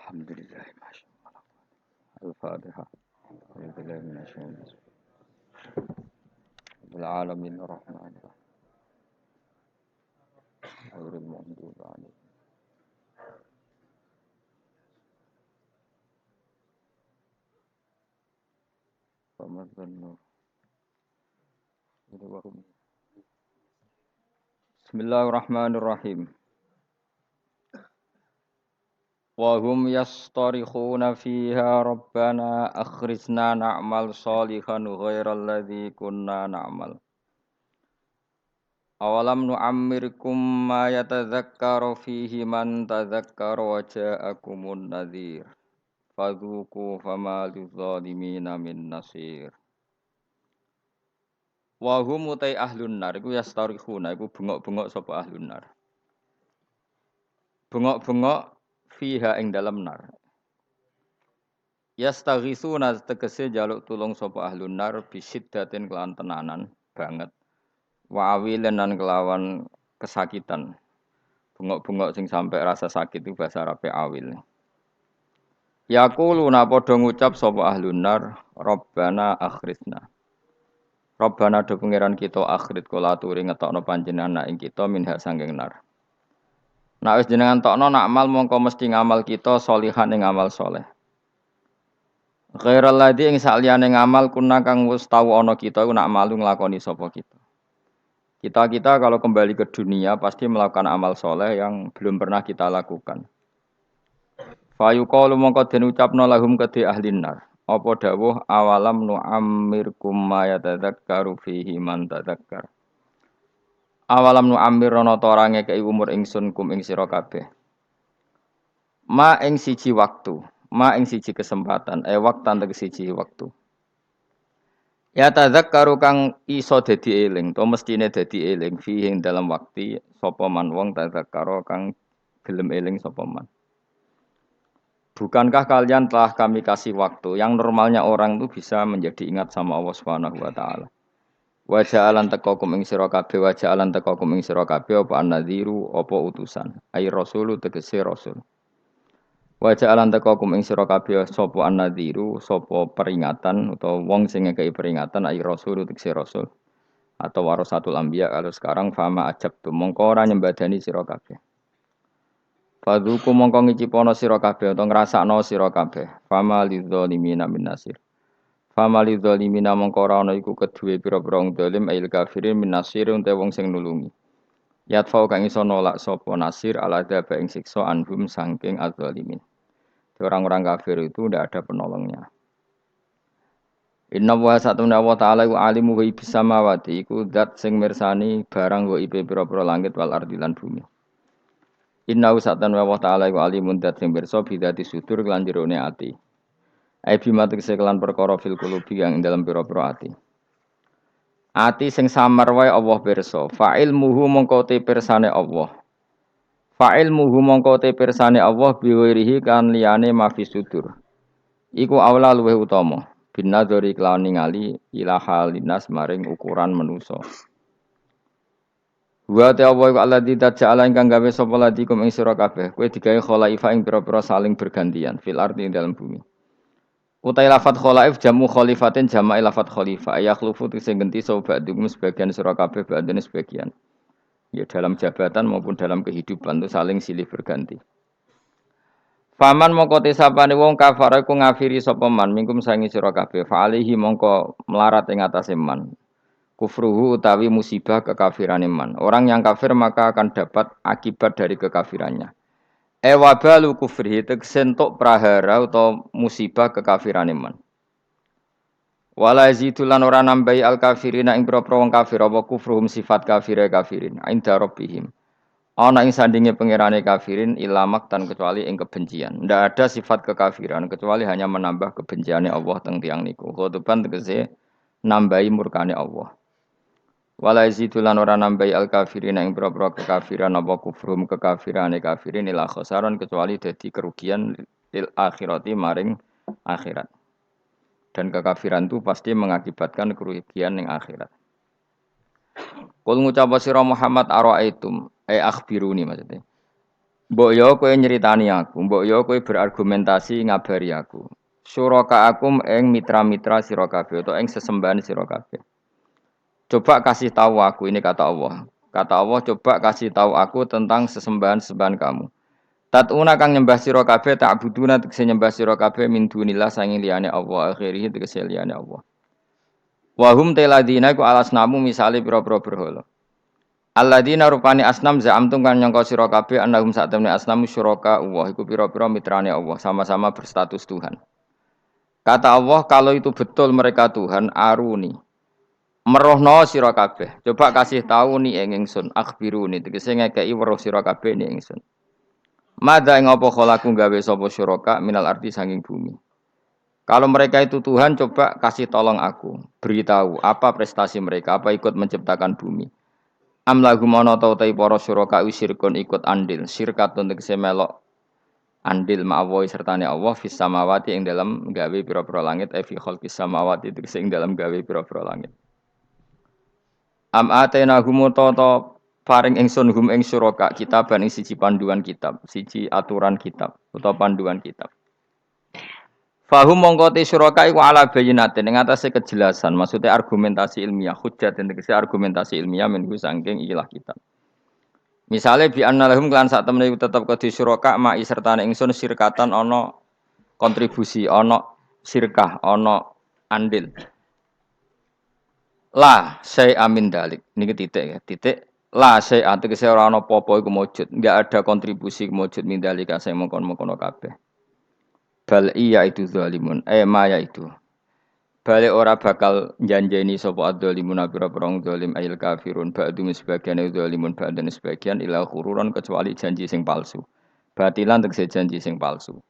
Alhamdulillah, masyaallah. Al-Fatihah. Alhamdulillah minasyaitonir rajim. Alamin rahmanir rahim. Ghairil maghdubi alaihim. Famadhannu. Bismillahirrahmanirrahim. Wa hum yastarikhuna fiha rabbana akhrijna na'mal shalihan ghairal ladzi kunna na'mal. Awalam nu'ammirkum ma yatadzakkaru fihi man tadzakkara wa ja'akumun nadhir. Fadzuku fama lidzalimina min nasir. Wa hum utai ahlun nar iku yastarikhuna iku bengok-bengok sapa ahlun nar. Bengok-bengok fiha ing dalam nar. Yastaghisuna tegese jaluk tulung sapa ahlun nar bisiddatin kelawan tenanan banget. Wa awilan lan kelawan kesakitan. Bengok-bengok sing sampai rasa sakit itu bahasa Arabe awil. Yaquluna padha ngucap sapa ahlun nar, Rabbana akhrijna. Rabbana do pangeran kita akhrit kula aturi ngetokno panjenengan nak ing kita minha sanging nar. Nak wis jenengan tokno nak amal mongko mesti ngamal kita solihan ing amal soleh. Ghairal ladzi ing saliyane ngamal kuna kang wis tau ana kita iku nak malu nglakoni sapa kita. Kita kalau kembali ke dunia pasti melakukan amal soleh yang belum pernah kita lakukan. Fayuqalu mongko den ucapno lahum kedhi ahlin nar. Apa dawuh awalam nu'ammirkum ma yatadzakkaru fihi man tadzakkar. Awalam nu'ammir ana ta ora ngekeki umur ingsun kum ing sira kabeh. Ma ing siji waktu, ma ing siji kesempatan, waktan tegese siji waktu. Ya tadzakkaru kang iso dadi eling, to mestine dadi eling fihi ing dalam waktu sapa man wong tadzakkara kang gelem eling sapa man. Bukankah kalian telah kami kasih waktu yang normalnya orang itu bisa menjadi ingat sama Allah Subhanahu wa taala. Wa ja'alan taqakum ing sira kabeh wa ja'alan taqakum ing sira kabeh apa an-nadhiru apa utusan. Ai rasulu tegese rasul. Wa ja'alan taqakum ing sira kabeh sapa an-nadhiru sapa peringatan utawa wong sing ngekeki peringatan ai rasulu tegese rasul. Atau warasatul anbiya kalau sekarang fama ajab tu mongko ora nyembadani sira kabeh. Fadzuku mongko ngicipono sira kabeh utawa ngrasakno sira kabeh. Fama lidzalimina min nasir. Fama lidzalimina mongko ora ana iku kedue pira-pira wong zalim ail kafirin min nasir unte wong sing nulungi. Yatfa kang iso nolak sapa nasir ala dzaba ing siksa anhum saking adzalimin. Orang-orang kafir itu tidak ada penolongnya. Inna wa satuna wa ta'ala wa alimu wa ibis samawati iku zat sing mirsani barang wa ibe pira-pira langit wal ardi lan bumi. Inna usatan wa ta'ala wa alimun dat sing pirsa bidati sudur lan jerone ati. Ai bimatik sekelan perkara fil qulubi yang dalam pira-pira ati. Ati sing samar wae Allah pirsa. Fa'il muhu mongko te pirsane Allah. Fa'il muhu mongko te pirsane Allah biwirihi kan liyane mafi sudur. Iku aula luweh utama. Binadzari kelawan ningali ila halinas maring ukuran manusa. Wa ta'ala wa alladzi taja'ala ingkang gawe sapa ladikum ing sira kabeh kowe digawe khalaifa ing pira-pira saling bergantian fil ardi ing dalam bumi. Utai lafat khalaif jamu khalifatin jama'i lafat khalifah yakhlufu sing genti sapa ba'dum sebagian sira kabeh ba'dene sebagian. Ya dalam jabatan maupun dalam kehidupan itu saling silih berganti. Faman mongko tesapane wong kafare ku ngafiri sapa man mingkum sangi sira kabeh fa alihi mongko melarat ing atase man. Kufruhu utawi musibah kekafiran iman. Orang yang kafir maka akan dapat akibat dari kekafirannya. Wabalu kufrihi tegsentuk prahara atau musibah kekafiran iman. Wala yazidulan ora nambahi al kafirina ing propro wong kafir apa kufruhum sifat kafire kafirin inda rabbihim. Ana ing sandinge pangerane kafirin ilamak tan kecuali ing kebencian. Ndak ada sifat kekafiran kecuali hanya menambah kebenciane Allah teng tiyang niku. Khotoban tegese nambahi murkane Allah. Wala yazidulan ora nambahi al kafirin ing propro kekafiran apa kufrum kekafirane kafirin ila khasaran kecuali dadi kerugian lil akhirati maring akhirat. Dan kekafiran itu pasti mengakibatkan kerugian ning akhirat. Kul ngucap sira Muhammad araaitum akhbiruni maksudnya. Mbok yo kowe nyeritani aku, mbok yo kowe berargumentasi ngabari aku. Suraka akum ing mitra-mitra sira kabeh utawa ing sesembahan sira kabeh. Coba kasih tahu aku, ini kata Allah. Kata Allah, coba kasih tahu aku tentang sesembahan-sembahan kamu. Tatuna kang nyembah sira kabeh ta'buduna tegese nyembah sira kabeh min dunillah sanging liyane Allah akhirih tegese liyane Allah. Wa hum teladina ku alasnamu misale pira-pira berhala. Alladzina rupani asnam za'amtum kan nyangka sira kabeh annahum sak temne asnam syuraka Allah iku pira-pira mitrane Allah sama-sama berstatus Tuhan. Kata Allah kalau itu betul mereka Tuhan aruni merohno sira kabeh. Coba kasih tahu nih ing ingsun akhbiruni tegese ngekeki weruh sira kabeh ning ingsun. Mada ing apa khalaku gawe sapa syuraka minal ardi sanging bumi. Kalau mereka itu Tuhan, coba kasih tolong aku, beritahu apa prestasi mereka, apa ikut menciptakan bumi. Am lahum ana ta utai para syuraka syirkun ikut andil, syirkatun tegese melok andil ma'awahi sertane Allah fis samawati ing dalam gawe pira-pira langit fi khalqis samawati tegese ing dalam gawe pira-pira langit. Am atena hum ta paring ingsun hum ing syuraka kitaban ing siji panduan kitab, siji aturan kitab utawa panduan kitab. Fahum mongko te syuraka iku ala bayyinatin ing atase kejelasan, maksudnya argumentasi ilmiah, hujjah dan tegese argumentasi ilmiah minggu saking ikilah kitab. Misale bi anna lahum lan sak temene tetep kedhi syuraka ma'i sertane ingsun sirkatan ana kontribusi, ana sirkah, ana andil. La say amin dalik. Niki titik ya, titik la say tegese ora ana apa-apa iku mujud, enggak ada kontribusi mujud min dalika sing mongkon-mongkon kabeh. Bal iya itu zalimun, maya itu. Balik ora bakal janjeni sapa adzalimun pira-pira zalim ayil kafirun ba'dum sebagian zalimun ba'dan sebagian ila khururan kecuali janji sing palsu. Batilan tegese janji sing palsu.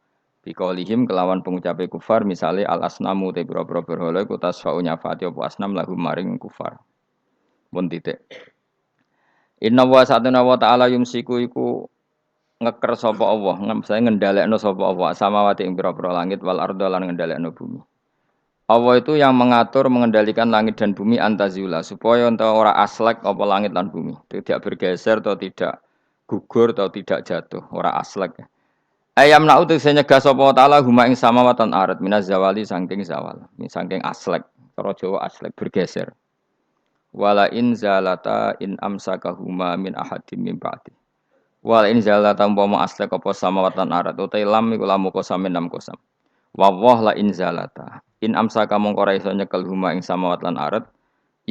Biqaulihim kelawan pengucape kufar misale al asnamu te pira-pira berhala iku tasfa'u nyafati apa asnam lahum maring kufar. Pun titik. Inna wa satuna wa ta'ala yumsiku iku ngeker sapa Allah, saya ngendhalekno sapa Allah samawati ing pira-pira langit wal arda lan ngendhalekno bumi. Allah itu yang mengatur mengendalikan langit dan bumi antazula supaya entah ora aslek apa langit dan bumi tidak bergeser atau tidak gugur atau tidak jatuh ora aslek. Ayam na'u tegese nyegah sapa taala huma ing samawatan arat minaz zawali saking zawal saking aslek cara Jawa aslek bergeser. Wala in zalata in amsakahuma min ahadim min ba'di. Wala in zalata umpama aslek apa samawatan arat utai lam iku lamu kosam enam kosam. Wa la in zalata in amsaka mongko ora iso nyekel huma ing samawat lan arat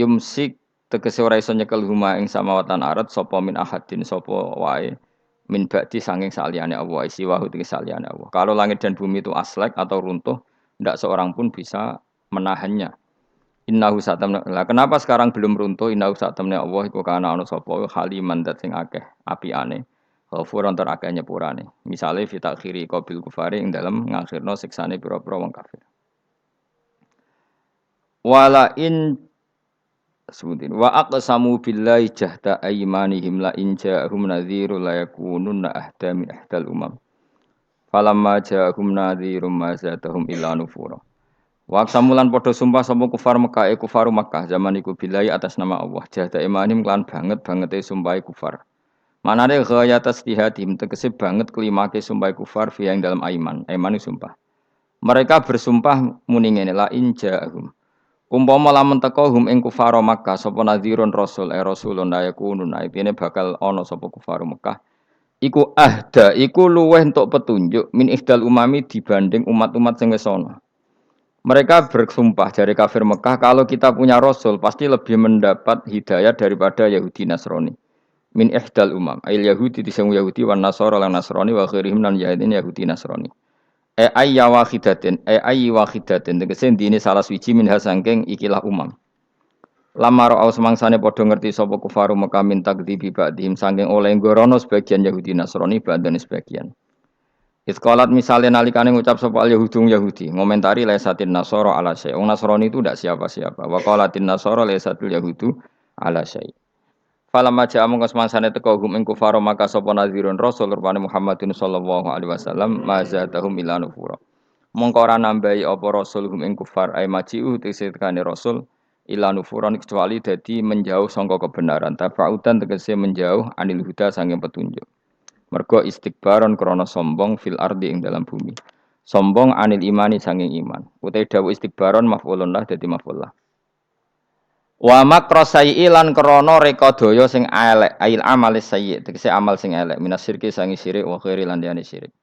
yumsik tegese ora iso nyekel huma ing samawat lan arat sapa min ahadin sapa wae min ba'di sanging saliyane Allah isi wa tegese saliyane Allah. Kalau langit dan bumi itu aslek atau runtuh ndak seorang pun bisa menahannya. Innahu satamna. Lah kenapa sekarang belum runtuh? Innahu satamna Allah iku kana ana sapa haliman dat sing akeh apiane. Ghafuran tur akeh nyepurane. Misale fi takhiri qabil kufari ing dalem ngakhirno siksane pira-pira wong kafir. Wala in sebutin wa aqsamu billahi jahda aymanihim la in ja'ahum nadhirun la yakununna ahda min ahdal umam. Falamma ja'ahum nadhirum ma zadahum illa nufura. Wa samulan padha sumpah sapa kufar Mekah kufaru Makkah zaman iku billahi atas nama Allah jahda imanim lan banget-bangete sumpahe kufar. Manane ghaya tasdihatim tegese banget kelimake sumpah kufar fi yang dalam aiman itu sumpah. Mereka bersumpah muni ngene la in ja'ahum. Umpama lamun teka hum ing kufar Makkah sapa nadhirun rasul rasulun ayakunun aipine bakal ana sapa kufar Makkah. Iku ahda iku luweh entuk petunjuk min ihdal umami dibanding umat-umat sing wis ana. Mereka bersumpah dari kafir Mekah kalau kita punya Rasul pasti lebih mendapat hidayah daripada Yahudi Nasrani. Min ihdal umam. Ail Yahudi disemu Yahudi wan Nasara lan Nasrani wa khirihim lan Yahudi Nasrani. Ayya wahidatin. Ayyi wahidatin. Tegese dine salah suci min hasangking ikilah umam. Lama ra'au semangsane padha ngerti sapa kufaru Mekah min takdzibi ba'dihim sangking oleh ngorono sebagian Yahudi Nasrani ba'dan sebagian. Iskolat misalnya nalikane ngucap sapa al Yahudi ngomentari laisatin nasara ala syai. Wong Nasrani itu tidak siapa-siapa. Wa qalatin nasara laisatul yahudu ala syai. Falamma ja'a mongko semangsane teka hum ing kufar maka sapa nadhirun rasul rupane Muhammadin sallallahu alaihi wasallam mazatahum ila nufura. Mongko ora nambahi apa rasul hum ing kufar ay maji'u tekane rasul ila nufuran kecuali dadi menjauh sangka kebenaran. Tafaudan tegese menjauh anil huda sanging petunjuk. Mergo istikbaron krana sombong fil ardi ing dalam bumi. Sombong anil imani sanging iman. Utai dawu istikbaron maf'ulun lah dadi maf'ul lah. Wa makrosai lan krana reka daya sing elek, ail amalis sayyi, tegese amal sing elek, minas syirki sangi syirik wa khairi lan liyane syirik.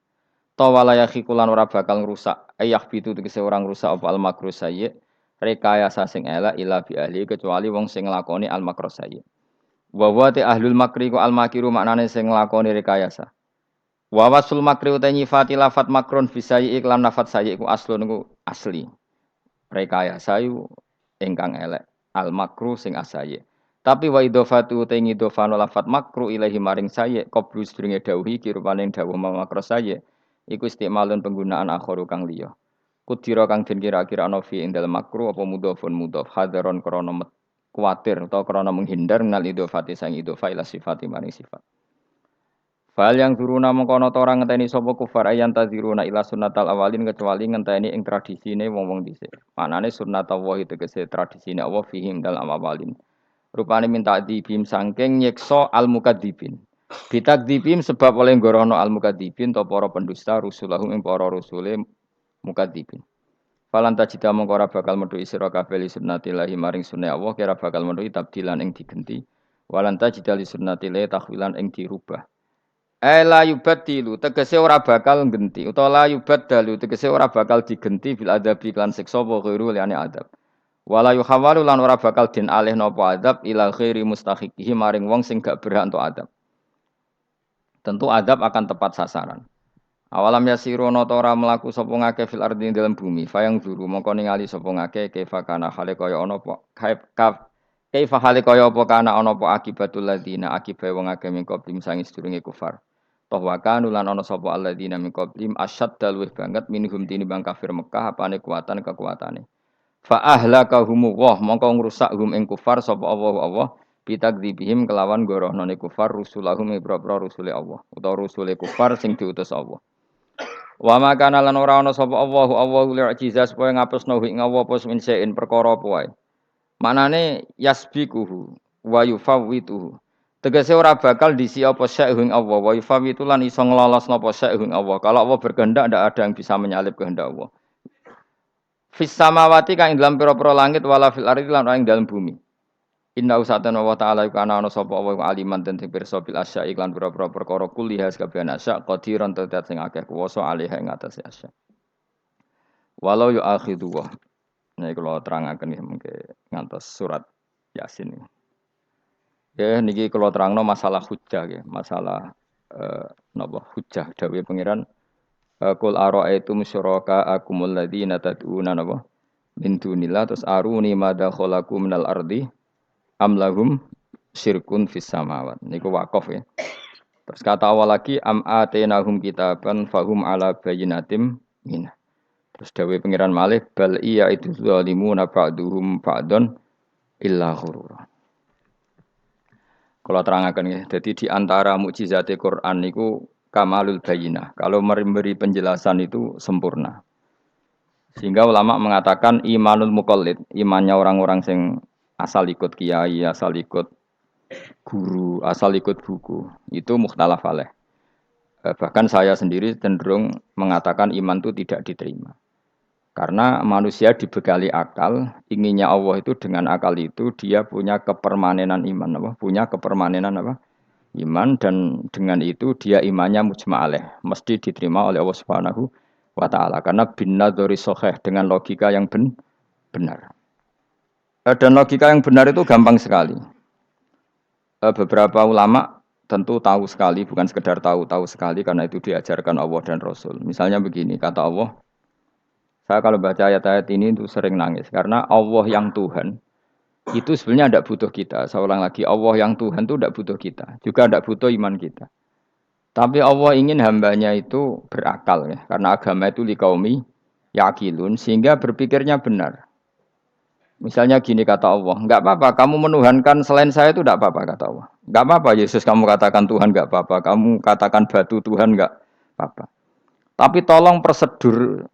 Ta wala yakhikulan ora bakal ngrusak, ayah bitu tegese orang rusak apa al makru sayyi, rekayasa sing elek ila bi ahli kecuali wong sing nglakoni al makru sayyi. Wa wa te ahlul makri ku al makiru maknane sing nglakoni rekayasa. Wa wasul makri uta nyifati lafat makrun bisayyi iklan lafat sayyi ku aslun ku asli. Rekayasa yu ingkang elek. Al makru sing asaye. Tapi wa idhofatu te ngidhofano lafat makru ilahi maring saye qablu sedurunge dawuhi kirupane dawuh makru saye iku istimalun penggunaan akharu kang liya. Kudira kang den kira-kira ana fi ing dalem makru apa mudhofun mudhof hadaron krana kuwatir utawa krana menghindar nal idhofati sang idhofa ila sifati maring sifat. Fal yang turuna mengkono ta ora ngenteni sapa kufar ayan tadziruna ila sunnatal awalin kecuali ngenteni ing tradisine wong-wong dhisik. Manane sunnatullah tegese tradisine Allah fihim dalam awalin. Rupane minta dibim saking nyekso al mukadzibin. Bitakdzibim sebab oleh gorono al mukadzibin to para pendusta rusulahum ing para rusule mukadzibin. Falan tajida mengko ora bakal metu sira kabeh li sunnatillahi maring sunah Allah kira bakal metu tabdilan ing digenti. Walan tajida li sunnatillahi tahwilan ing dirubah. La yubaddilu tegese ora bakal genti utawa la yubaddalu tegese ora bakal digenti bil adabi lan siksa wa ghairu liyane adab. Wala yuhawalu lan ora bakal den alih napa adab ila ghairi mustahiqihi maring wong sing gak berhak untuk adab. Tentu adab akan tepat sasaran. Awalam yasiru ana ta ora mlaku sapa ngake fil ardi dalam bumi fayang zuru mongko ningali sapa ngake kaifa kana hale kaya ana apa kaifa hale kaya apa kana ana apa akibatul ladina akibae wong akeh mingko bim sangi sedurunge kufar. Toh wa kanu lan ana sapa alladzina min qablim asyadda luwih banget minhum tinimbang kafir Mekah apane kekuatane. Fa ahlakahum wa mongko ngrusak hum ing kufar sapa Allah bitakdzibihim kelawan gorohnone kufar rusulahum ibra-ibra rusule Allah utawa rusule kufar sing diutus Allah. Wa makana lan ora ana sapa Allahu li'jiza supaya ngapusno ing Allah apa min perkara apa wae. Manane yasbiquhu wa yufawwituhu. Tegese ora bakal disi apa sya'hung Allah wa yufawitu lan iso nglolos napa sya'hung Allah. Kalau Allah berkehendak ndak ada yang bisa menyalip kehendak Allah. Fis samawati kang ing dalam pira-pira langit wala fil ardi lan ing dalam bumi. Inna usatana wa ta'ala iku ana sapa Allah aliman den sing pirsa bil asya iklan pira-pira perkara kuliah kabeh asya qadiran tetet sing akeh kuwasa alih ing atase asya. Walau yu akhidu wa. Nah kula terangaken mengke ngantos surat Yasin. Ya niki kalau terangno masalah hujjah ya, masalah napa hujjah dawuh pangeran qul ara'aitum syuraka akumul ladzina tad'una napa min dunillah terus aruni madza khalaqu minal ardi am lahum syirkun fis samawat niku wakaf ya. Terus kata awal lagi am atainahum kitaban fahum ala bayyinatim min. Terus dawuh pangeran malih bal iya itu zalimuna ba'duhum ba'dun illa ghurura. Kalau terangkan ya, jadi di antara mukjizat Quran itu kamalul bayinah. Kalau memberi penjelasan itu sempurna. Sehingga ulama mengatakan imanul muqallid, imannya orang-orang yang asal ikut kiai, asal ikut guru, asal ikut buku, itu mukhtalaf alaih. Bahkan saya sendiri cenderung mengatakan iman itu tidak diterima. Karena manusia dibekali akal, inginnya Allah itu dengan akal itu dia punya kepermanenan iman, apa? Punya kepermanenan apa? Iman dan dengan itu dia imannya mujma'aleh, mesti diterima oleh Allah Subhanahu wa taala karena binnadzari shahih dengan logika yang benar. Dan logika yang benar itu gampang sekali. Beberapa ulama tentu tahu sekali, bukan sekedar tahu sekali karena itu diajarkan Allah dan Rasul. Misalnya begini, kata Allah, saya kalau baca ayat-ayat ini itu sering nangis karena Allah yang Tuhan itu sebenarnya tidak butuh kita. Saya ulang lagi, Allah yang Tuhan itu tidak butuh kita, juga tidak butuh iman kita. Tapi Allah ingin hambanya itu berakal ya, karena agama itu liqaumi yaqilun sehingga berpikirnya benar. Misalnya gini kata Allah, enggak apa-apa kamu menuhankan selain saya itu tidak apa-apa kata Allah. Enggak apa-apa Yesus kamu katakan Tuhan enggak apa-apa, kamu katakan batu Tuhan enggak apa-apa. Tapi tolong prosedur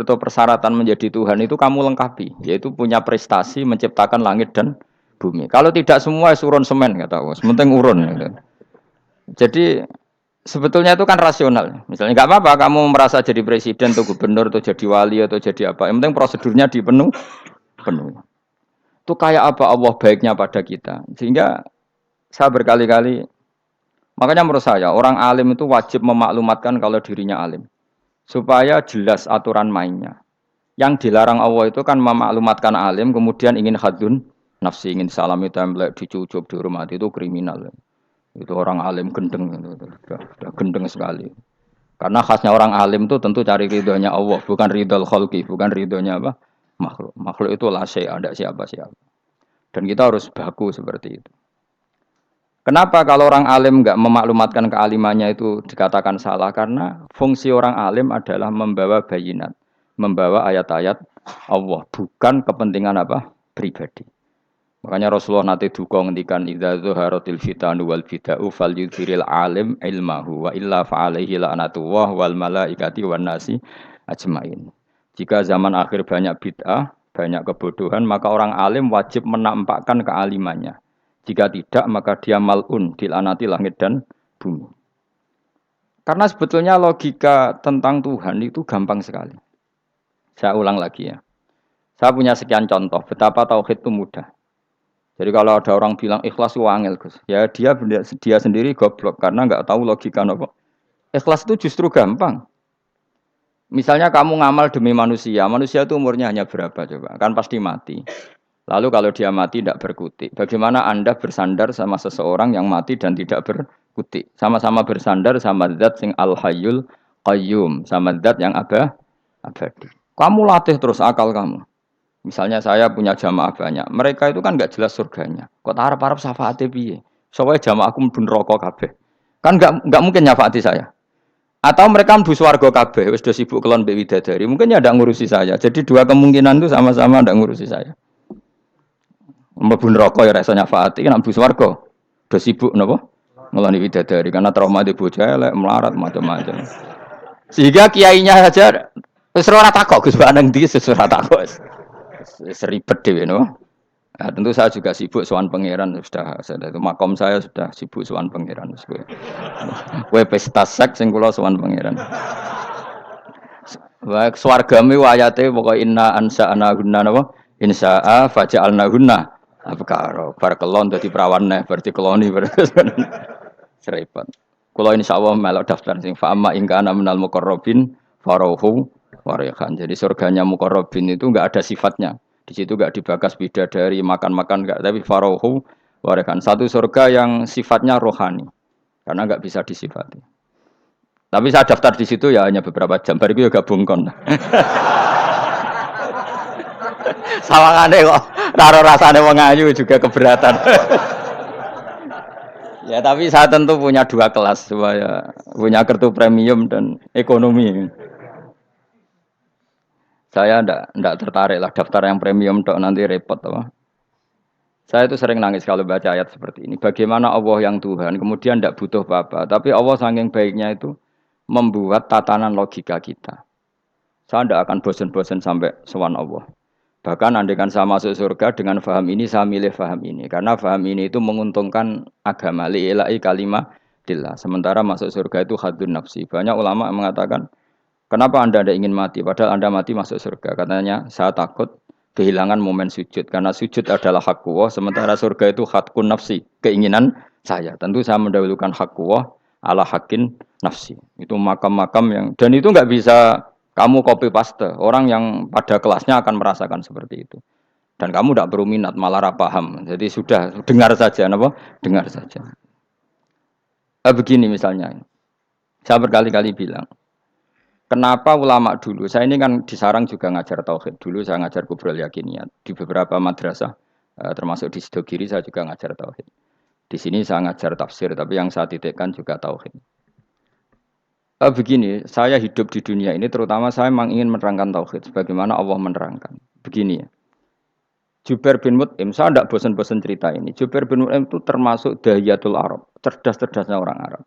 atau persyaratan menjadi Tuhan itu kamu lengkapi, yaitu punya prestasi menciptakan langit dan bumi. Kalau tidak semua surun semen kata Allah, sementing urun. Gitu. Jadi Sebetulnya itu kan rasional. Misalnya nggak apa-apa kamu merasa jadi presiden atau gubernur atau jadi wali atau jadi apa. Yang penting prosedurnya penuh. Itu kayak apa Allah baiknya pada kita. Sehingga saya berkali-kali, makanya menurut saya orang alim itu wajib memaklumatkan kalau dirinya alim. Supaya jelas aturan mainnya. Yang dilarang Allah itu kan memaklumatkan alim, kemudian ingin hadun, nafsi, ingin salami template, dicucuk, dihormati, itu kriminal. Itu orang alim gendeng, udah gendeng sekali. Karena khasnya orang alim itu tentu cari ridhonya Allah, bukan ridhol kholqi, bukan ridhonya apa? Makhluk. Makhluk itu lah ada siapa-siapa. Dan kita harus baku seperti itu. Kenapa kalau orang alim nggak memaklumatkan kealimannya itu dikatakan salah? Karena fungsi orang alim adalah membawa bayinat, membawa ayat-ayat Allah, bukan kepentingan apa? Pribadi. Makanya Rasulullah nanti duka ngendikan idza zuharatil fitanu wal bid'u falyudhiril alim ilmahu wa illa fa alaihi la'natullah wal malaikati wan nasi ajmain. Jika zaman akhir banyak bid'ah, banyak kebodohan, maka orang alim wajib menampakkan kealimannya. Jika tidak, maka dia mal'un, dilanati langit dan bumi. Karena sebetulnya logika tentang Tuhan itu gampang sekali. Saya ulang lagi ya. Saya punya sekian contoh betapa tauhid itu mudah. Jadi kalau ada orang bilang ikhlas itu angel, Gus. Ya dia sendiri goblok karena nggak tahu logika apa. Ikhlas itu justru gampang. Misalnya kamu ngamal demi manusia, manusia itu umurnya hanya berapa coba? Kan pasti mati. Lalu kalau dia mati tidak berkutik, bagaimana Anda bersandar sama seseorang yang mati dan tidak berkutik? Sama-sama bersandar sama zat sing al-hayyul qayyum, sama zat yang abadi. Kamu latih terus akal kamu. Misalnya saya punya jamaah banyak, mereka itu kan nggak jelas surganya. Kok harap-harap syafaatnya piye? Soalnya jamaah aku mlebu neraka kabeh. Kan nggak mungkin nyafaati saya. Atau mereka mlebu swarga kabeh, wis do sibuk kelon mbek widadari. Mungkin ya ndak ngurusi saya. Jadi dua kemungkinan itu sama-sama ndak ngurusi saya. Mlebu neraka ya rasa nyafaati, kan mlebu swarga. Do sibuk napa? Ngeloni widadari karena trauma di bocah elek, melarat macam-macam. Sehingga kiainya saja wis ora takok Gus Baneng ndi wis ora takok. Seribet dhewe no. Nah, tentu saya juga sibuk sowan pangeran sudah itu makom saya sudah sibuk sowan pangeran. Kowe pesta seks sing kula sowan pangeran. Wa swargame ayate pokoke inna ansa'na gunna napa? Insya'a faja'alna gunna. Abkaro bar kelon dadi perawan neh berarti keloni seribet. Kula insyaallah melok daftar sing fa amma in kana minal muqarrabin farauhu warihan. Jadi surganya muqarrabin itu enggak ada sifatnya. Di situ enggak dibakas bidadari makan-makan enggak, tapi farauhu warihan. Satu surga yang sifatnya rohani. Karena enggak bisa disifati. Tapi saya daftar di situ ya hanya beberapa jam. Bariku ya gabung kon. Sawangane kok karo rasane wong ayu juga keberatan. Ya tapi saya tentu punya dua kelas supaya punya kartu premium dan ekonomi. Saya ndak tertarik lah daftar yang premium tok nanti repot apa. Saya itu sering nangis kalau baca ayat seperti ini. Bagaimana Allah yang Tuhan kemudian ndak butuh apa-apa, tapi Allah saking baiknya itu membuat tatanan logika kita. Saya ndak akan bosan-bosan sampai sowan Allah. Bahkan andaikan saya masuk surga dengan faham ini, saya milih faham ini. Karena faham ini itu menguntungkan agama. Li'ilai kalimatillah. Sementara masuk surga itu hadun nafsi. Banyak ulama yang mengatakan, kenapa Anda tidak ingin mati? Padahal Anda mati masuk surga. Katanya, saya takut kehilangan momen sujud. Karena sujud adalah hak Allah. Sementara surga itu hakun nafsi. Keinginan saya. Tentu saya mendahulukan hak Allah ala hakin nafsi. Itu makam-makam yang... Dan itu nggak bisa... Kamu copy paste, orang yang pada kelasnya akan merasakan seperti itu. Dan kamu tidak perlu minat, malah paham. Jadi sudah, dengar saja, apa? Dengar saja. Begini misalnya, saya berkali-kali bilang, kenapa ulama dulu, saya ini kan di Sarang juga ngajar tauhid. Dulu saya ngajar kubrul yakiniyat. Di beberapa madrasah, termasuk di Sidogiri saya juga ngajar tauhid. Di sini saya ngajar tafsir, tapi yang saya titikkan juga tauhid. Begini, saya hidup di dunia ini terutama saya memang ingin menerangkan tauhid sebagaimana Allah menerangkan. Begini ya. Jubair bin Mut'im, saya tidak bosan-bosan cerita ini. Jubair bin Mut'im itu termasuk dahiyatul Arab, cerdas-cerdasnya orang Arab.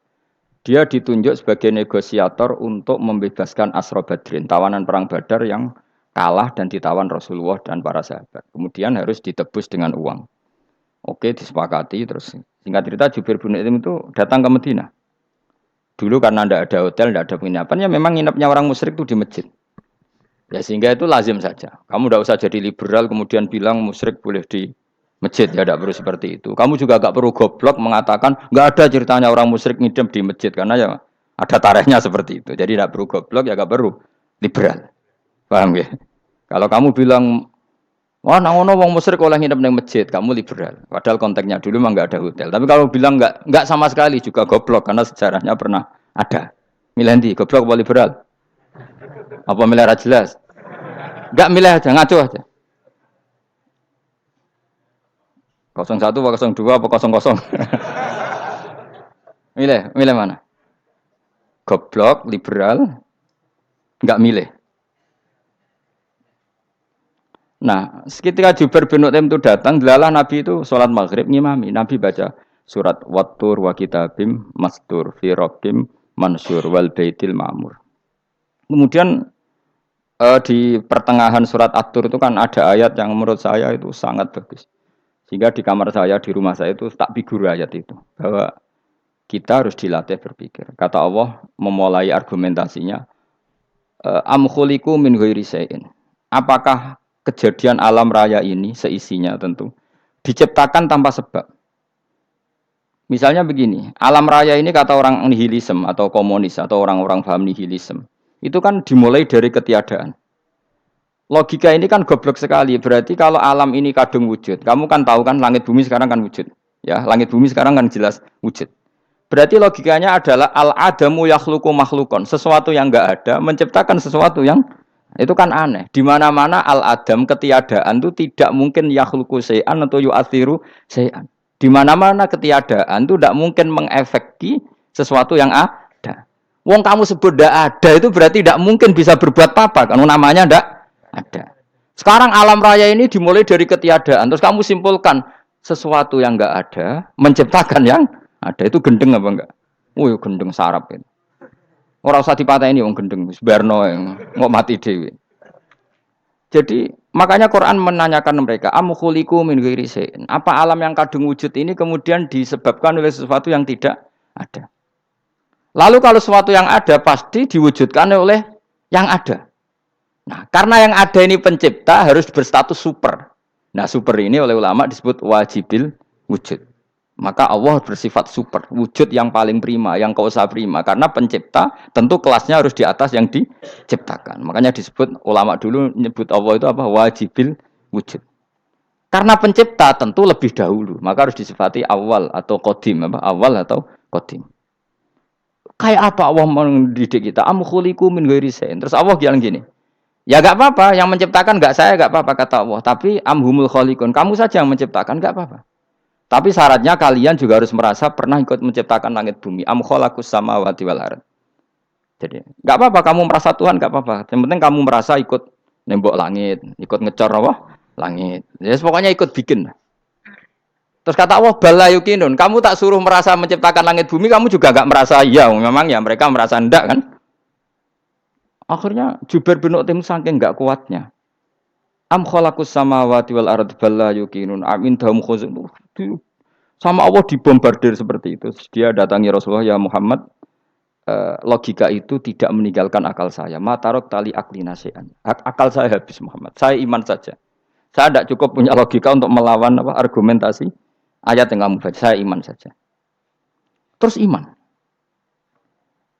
Dia ditunjuk sebagai negosiator untuk membebaskan Asra Badrin, tawanan perang Badar yang kalah dan ditawan Rasulullah dan para sahabat. Kemudian harus ditebus dengan uang. Oke, disepakati terus. Singkat cerita Jubair bin Mut'im itu datang ke Madinah. Dulu karena tidak ada hotel, tidak ada penginapan, ya memang nginepnya orang musyrik itu di masjid. Ya sehingga itu lazim saja. Kamu tidak usah jadi liberal kemudian bilang musyrik boleh di masjid, ya tidak perlu seperti itu. Kamu juga gak perlu goblok mengatakan nggak ada ceritanya orang musyrik ngidam di masjid karena ya ada tarikhnya seperti itu. Jadi tidak perlu goblok ya gak perlu liberal. Paham ya? Kalau kamu bilang wah, nangono wong musyrik oleh nginep di masjid, kamu liberal. Padahal konteksnya dulu memang nggak ada hotel. Tapi kalau bilang nggak sama sekali juga goblok karena sejarahnya pernah ada. Milih ndi? Goblok apa liberal? Apa milih ra jelas? Nggak milih aja, ngaco aja. 01 apa 02 apa 00? Milih mana? Goblok, liberal, nggak milih. Nah, ketika Jubair bin Mut'im itu datang, delalah Nabi itu sholat maghrib ngimami. Nabi baca surat Wattur wa kitabim mastur fi rabbim mansur wal baitil ma'mur. Kemudian di pertengahan surat At-Tur itu kan ada ayat yang menurut saya itu sangat bagus. Sehingga di kamar saya, di rumah saya itu tak figur ayat itu. Bahwa kita harus dilatih berpikir. Kata Allah memulai argumentasinya, am khuliqu min ghairi syai'in. Apakah kejadian alam raya ini seisinya tentu diciptakan tanpa sebab? Misalnya begini, alam raya ini kata orang nihilisme atau komunis atau orang-orang paham nihilisme, itu kan dimulai dari ketiadaan. Logika ini kan goblok sekali. Berarti kalau alam ini kadung wujud, kamu kan tahu kan langit bumi sekarang kan wujud. Ya, langit bumi sekarang kan jelas wujud. Berarti logikanya adalah al-adamu yakhluqu makhlukon. Sesuatu yang enggak ada menciptakan sesuatu yang itu kan aneh. Di mana-mana al-adam ketiadaan itu tidak mungkin yakhluqu syai'an atau yu'athiru syai'an. Di mana-mana ketiadaan itu tidak mungkin mengefeki sesuatu yang ada. Wong kamu sebut tidak ada itu berarti tidak mungkin bisa berbuat apa-apa. Kan namanya tidak ada. Sekarang alam raya ini dimulai dari ketiadaan. Terus kamu simpulkan sesuatu yang enggak ada menciptakan yang ada. Itu gendeng apa enggak? Oh, gendeng sarap itu. Orang usah dipatahin wong gendeng, sebarno nggak mati dewi. Jadi makanya Quran menanyakan mereka, am khuliqu min ghairi syai'in. Apa alam yang kadung wujud ini kemudian disebabkan oleh sesuatu yang tidak ada? Lalu kalau sesuatu yang ada pasti diwujudkan oleh yang ada. Nah, karena yang ada ini pencipta harus berstatus super. Nah, super ini oleh ulama disebut wajibil wujud. Maka Allah bersifat super, wujud yang paling prima, yang kausa prima. Karena pencipta tentu kelasnya harus di atas yang diciptakan. Makanya disebut ulama dulu nyebut Allah itu apa? Wajibil wujud. Karena pencipta tentu lebih dahulu, maka harus disifati awal atau qadim, apa? Awal atau qadim. Kayak apa Allah mendidik kita? Am khuliqu min ghairi syai'in. Terus Allah bilang gini, ya gak apa-apa, yang menciptakan gak saya, gak apa-apa kata Allah. Tapi amhumul khaliqun, kamu saja yang menciptakan, gak apa-apa. Tapi syaratnya kalian juga harus merasa pernah ikut menciptakan langit bumi. Am khalaqus samawati wal ardh. Jadi, enggak apa-apa kamu merasa Tuhan, enggak apa-apa. Yang penting kamu merasa ikut nembok langit, ikut ngecor apa? Langit. Ya pokoknya ikut bikin. Terus kata Allah, bala yukinun. Kamu tak suruh merasa menciptakan langit bumi, kamu juga enggak merasa iya. Memang ya mereka merasa enggak kan? Akhirnya Jubair bin Mut'im saking enggak kuatnya. Am khalaqus samawati wal ardh balla yuqinun amin dahum khuzun. Sama Allah dibombardir seperti itu. Dia datangi Rasulullah, ya Muhammad, logika itu tidak meninggalkan akal saya. Matarok tali akli nasian. Akal saya habis Muhammad. Saya iman saja. Saya tidak cukup punya logika untuk melawan argumentasi ayat yang kamu baca. Saya iman saja. Terus iman.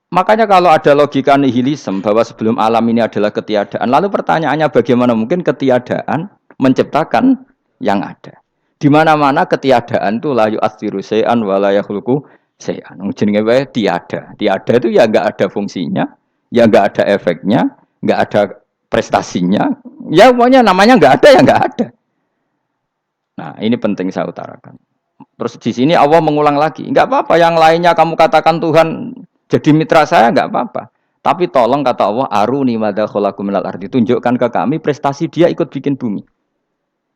Makanya kalau ada logika nihilisme bahwa sebelum alam ini adalah ketiadaan, lalu pertanyaannya bagaimana mungkin ketiadaan menciptakan yang ada? Di mana-mana ketiadaan itu la yu'atsiru syai'an wa la yakhluqu syai'an. Jenenge wae tiada. Tiada itu ya enggak ada fungsinya, ya enggak ada efeknya, enggak ada prestasinya. Ya pokoknya namanya enggak ada ya enggak ada. Nah, ini penting saya utarakan. Terus di sini Allah mengulang lagi, enggak apa-apa yang lainnya kamu katakan Tuhan jadi mitra saya enggak apa-apa. Tapi tolong kata Allah, aruni madza khalaqu minal ardi, tunjukkan ke kami prestasi dia ikut bikin bumi.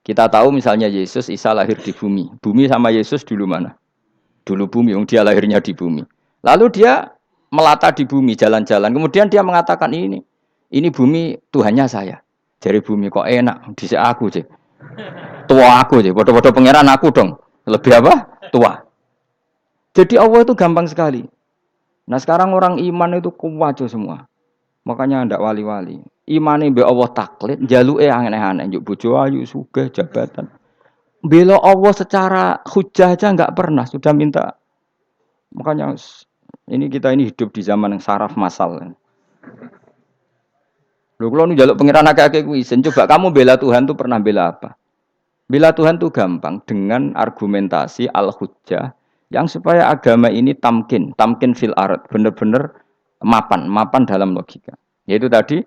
Kita tahu misalnya Yesus, Isa lahir di bumi. Bumi sama Yesus dulu mana? Dulu bumi, dia lahirnya di bumi. Lalu dia melata di bumi, jalan-jalan. Kemudian dia mengatakan ini bumi Tuhannya saya. Dari bumi kok enak, dhisik aku sih. Tua aku sih, bodoh-bodoh pangeran aku dong. Lebih apa? Tua. Jadi Allah itu gampang sekali. Nah sekarang orang iman itu kuwajo semua. Makanya ndak wali-wali. Imane mbek Allah taklid, njaluke aneh-aneh, njuk bojo ayu, sugih, jabatan. Bela Allah secara hujah aja enggak pernah, sudah minta. Makanya ini hidup di zaman yang saraf massal. Lho kula nu njaluk pangeran akeh-akeh kuwi isin. Coba kamu bela Tuhan tuh pernah bela apa? Bela Tuhan tuh gampang dengan argumentasi al-hujjah yang supaya agama ini tamkin fil ard, bener-bener mapan dalam logika. Yaitu tadi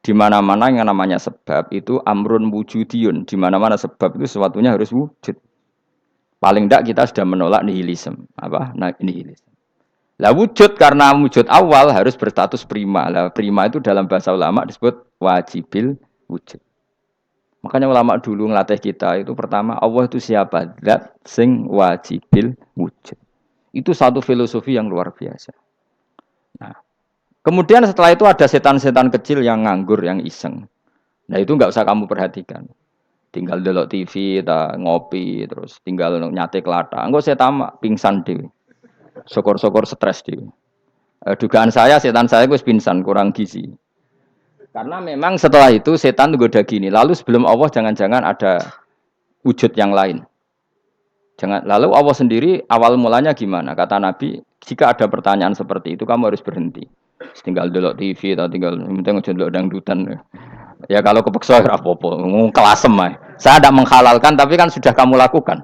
di mana-mana yang namanya sebab itu amrun wujudiyun, di mana-mana sebab itu sesuatunya harus wujud. Paling tidak kita sudah menolak nihilisme. Apa? Nah, nihilisme. Lah wujud karena wujud awal harus berstatus prima. Lah prima itu dalam bahasa ulama disebut wajibil wujud. Makanya ulama dulu ngelatih kita itu pertama Allah itu siapa? Zat sing wajibil wujud. Itu satu filosofi yang luar biasa. Nah, kemudian setelah itu ada setan-setan kecil yang nganggur, yang iseng. Nah itu nggak usah kamu perhatikan. Tinggal delok TV, ngopi, terus tinggal nyate kelata. Enggak saya tamak, pingsan dewi. Sokor-sokor stres dewi. Dugaan saya setan saya gue pingsan, kurang gizi. Karena memang setelah itu setan goda gini. Lalu sebelum Allah jangan-jangan ada wujud yang lain. Lalu Allah sendiri awal mulanya gimana? Kata Nabi, jika ada pertanyaan seperti itu kamu harus berhenti. Tinggal delok TV atau tinggal penting aja delok dangdutan. Ya kalau kepeksa ora apa-apa, kelasem ae. Saya tidak menghalalkan tapi kan sudah kamu lakukan.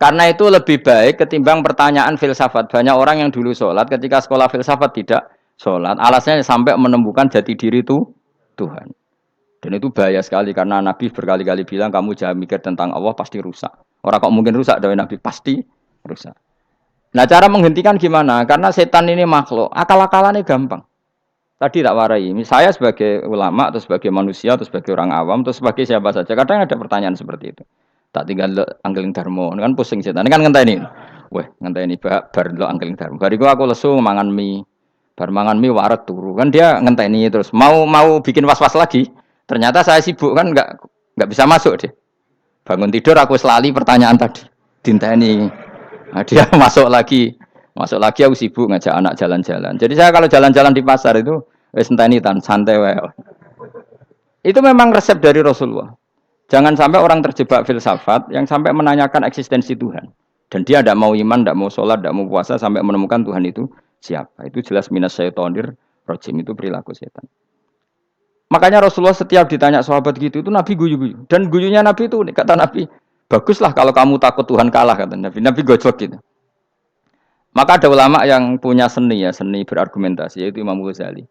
Karena itu lebih baik ketimbang pertanyaan filsafat. Banyak orang yang dulu sholat ketika sekolah filsafat tidak sholat. Alasannya sampai menemukan jati diri itu Tuhan. Dan itu bahaya sekali karena Nabi berkali-kali bilang kamu jangan mikir tentang Allah pasti rusak. Orang kok mungkin rusak dari Nabi pasti rusak. Nah cara menghentikan gimana? Karena setan ini makhluk, akal-akalannya gampang. Tadi tak warai, saya sebagai ulama atau sebagai manusia atau sebagai orang awam atau sebagai siapa saja, kadang ada pertanyaan seperti itu. Tak tinggal anggeling darmo, kan pusing setan, kan ngenteni. Weh, ngenteni bar lo anggeling darmo. Bariku aku lesu mangan mie, bar mangan mie waret turu, kan dia ngenteni terus mau bikin was-was lagi. Ternyata saya sibuk kan nggak bisa masuk deh. Bangun tidur aku selali pertanyaan tadi, dinteni. Nah, dia masuk lagi aku sibuk ngajak anak jalan-jalan. Jadi saya kalau jalan-jalan di pasar itu wis enteni tan santai wae. Itu memang resep dari Rasulullah. Jangan sampai orang terjebak filsafat yang sampai menanyakan eksistensi Tuhan. Dan dia tidak mau iman, tidak mau sholat, tidak mau puasa sampai menemukan Tuhan itu siapa. Itu jelas minas syaitonir rajim, itu perilaku setan. Makanya Rasulullah setiap ditanya sahabat gitu itu Nabi guyu-guyu. Dan guyunya Nabi itu kata Nabi, baguslah kalau kamu takut Tuhan kalah kata Nabi. Nabi gojok gitu. Maka ada ulama yang punya seni berargumentasi yaitu Imam Ghazali.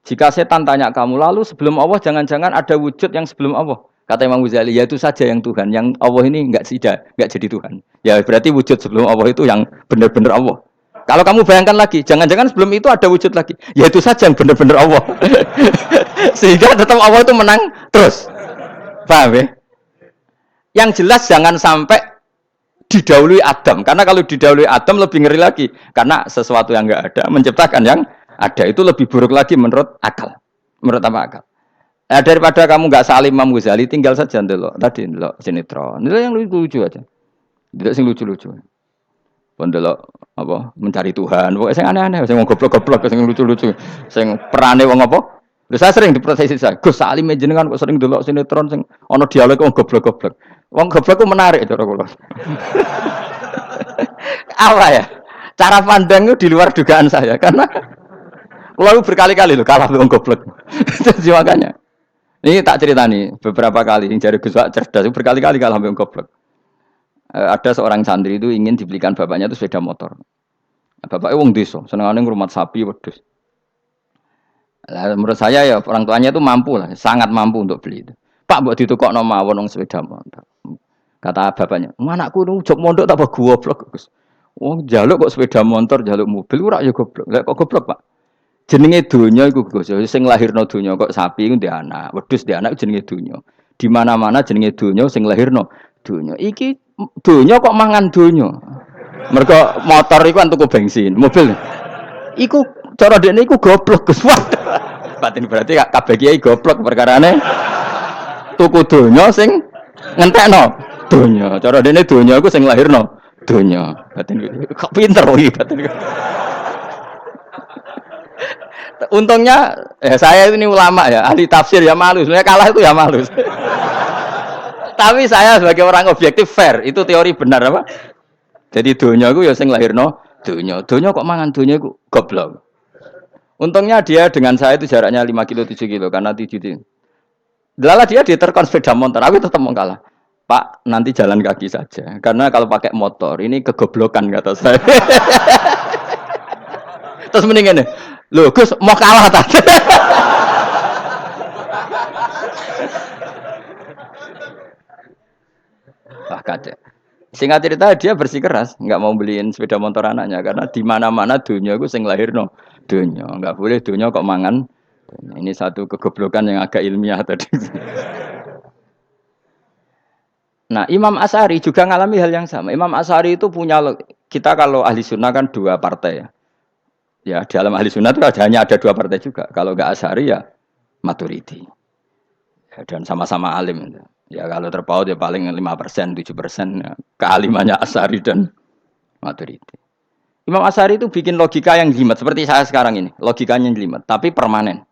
Jika setan tanya kamu lalu sebelum Allah jangan-jangan ada wujud yang sebelum Allah. Kata Imam Ghazali, ya itu saja yang Tuhan, yang Allah ini enggak jadi Tuhan. Ya berarti wujud sebelum Allah itu yang benar-benar Allah. Kalau kamu bayangkan lagi, jangan-jangan sebelum itu ada wujud lagi. Ya itu saja yang benar-benar Allah. Sehingga tetap Allah itu menang terus. Paham ya? Yang jelas jangan sampai didahului Adam. Karena kalau didahului Adam lebih ngeri lagi. Karena sesuatu yang enggak ada menciptakan yang ada. Itu lebih buruk lagi menurut akal. Menurut apa akal? Nah, daripada kamu nggak salim Imam Ghazali, tinggal saja ndelok. Tadi ndelok sinetron. Ndelok yang lucu-lucu aja. Ndelok sing lucu-lucu. Ndelok apa? Mencari Tuhan. Pokoke sing aneh-aneh, sing goblok-goblok, sing lucu-lucu. Sing perane wong apa? Lha saya sering diproses saya. Gus Salim jenengan kok sering ndelok sinetron sing ana dialog wong goblok-goblok. Wong goblok ku menarik cara kula. Apa ya? Cara pandang itu di luar dugaan saya karena kula berkali-kali lho kalah wong goblok. Jadi makanya ini tak cerita nih beberapa kali yang jari Gus Wak cerdas berkali-kali kalah sampai goblok. Ada seorang santri itu ingin dibelikan bapaknya itu sepeda motor. Bapaknya wong desa, senengane ngrumat sapi wedhus. Lah menurut saya ya orang tuanya itu mampu lah, sangat mampu untuk beli itu. Pak mbok ditukokno mawon wong sepeda motor. Kata bapaknya, "Anakku nu jog mondok tak goblok, Gus." Wong njaluk kok sepeda motor, njaluk mobil ora ya goblok. Lah kok goblok, Pak? Jenenge donya iku Gus, sing lahirno donya kok sapi iku ndek anak, wedhus ndek anak jenenge donya. Di mana-mana jenenge donya sing lahirno donya. Iki donya kok mangan donya. Mergo motor iku kan tuku bensin, mobil. Iku cara dekne iku goblok Gus. Batin berarti kabeh kiai goblok perkarane tuku donya sing ngentekno donya. Cara dekne donya iku sing lahirno Dunya. Batin kok pinter iki batin. Untungnya saya ini ulama ya, ahli tafsir ya malu. Sebenarnya kalah itu ya malu. Tapi saya sebagai orang objektif fair, itu teori benar apa? Jadi dunya itu ya sing lahirno dunya. Dunya kok mangan dunya iku goblok. Untungnya dia dengan saya itu jaraknya 5 kilo 7 kilo karena 7 kilo. Lala dia diterkon sepeda motor, aku tetap mau kalah. Pak, nanti jalan kaki saja. Karena kalau pakai motor ini kegoblokan kata saya. Terus mendingan nih, loh Gus mau kalah tadi. Wah kacau. Singkat cerita dia bersikeras, nggak mau beliin sepeda motor anaknya karena di mana-mana dunia gue sing lahir no dunia, nggak boleh dunia kok mangan. Ini satu kegoblokan yang agak ilmiah tadi. Nah Imam Asy'ari juga ngalami hal yang sama. Imam Asy'ari itu punya kita kalau ahli sunnah kan dua partai ya. Ya di dalam ahli sunnah itu hanya ada dua partai juga. Kalau nggak Asy'ari ya Maturidi. Ya, dan sama-sama alim. Ya kalau terpaut ya paling 5%, 7% ya. Kealimannya Asy'ari dan Maturidi. Imam Asy'ari itu bikin logika yang jelimet seperti saya sekarang ini, logikanya yang jelimet tapi permanen.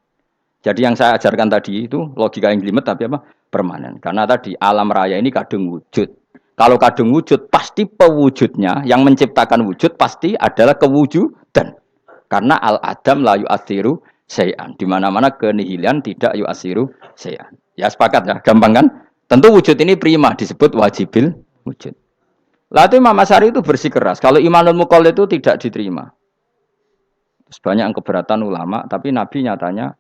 Jadi yang saya ajarkan tadi itu logika yang jelimet tapi apa? Permanen. Karena tadi alam raya ini kadung wujud. Kalau kadung wujud pasti pewujudnya yang menciptakan wujud pasti adalah kewujudan. Karena al-adam la yu'athiru syai'an. Di mana-mana kenihilan tidak yu'athiru syai'an. Ya sepakat ya, gampang kan? Tentu wujud ini prima disebut wajibil wujud. Lalu Imam Asy'ari itu bersikeras. Kalau imanul muqallid itu tidak diterima. Terus banyak yang keberatan ulama, tapi Nabi nyatanya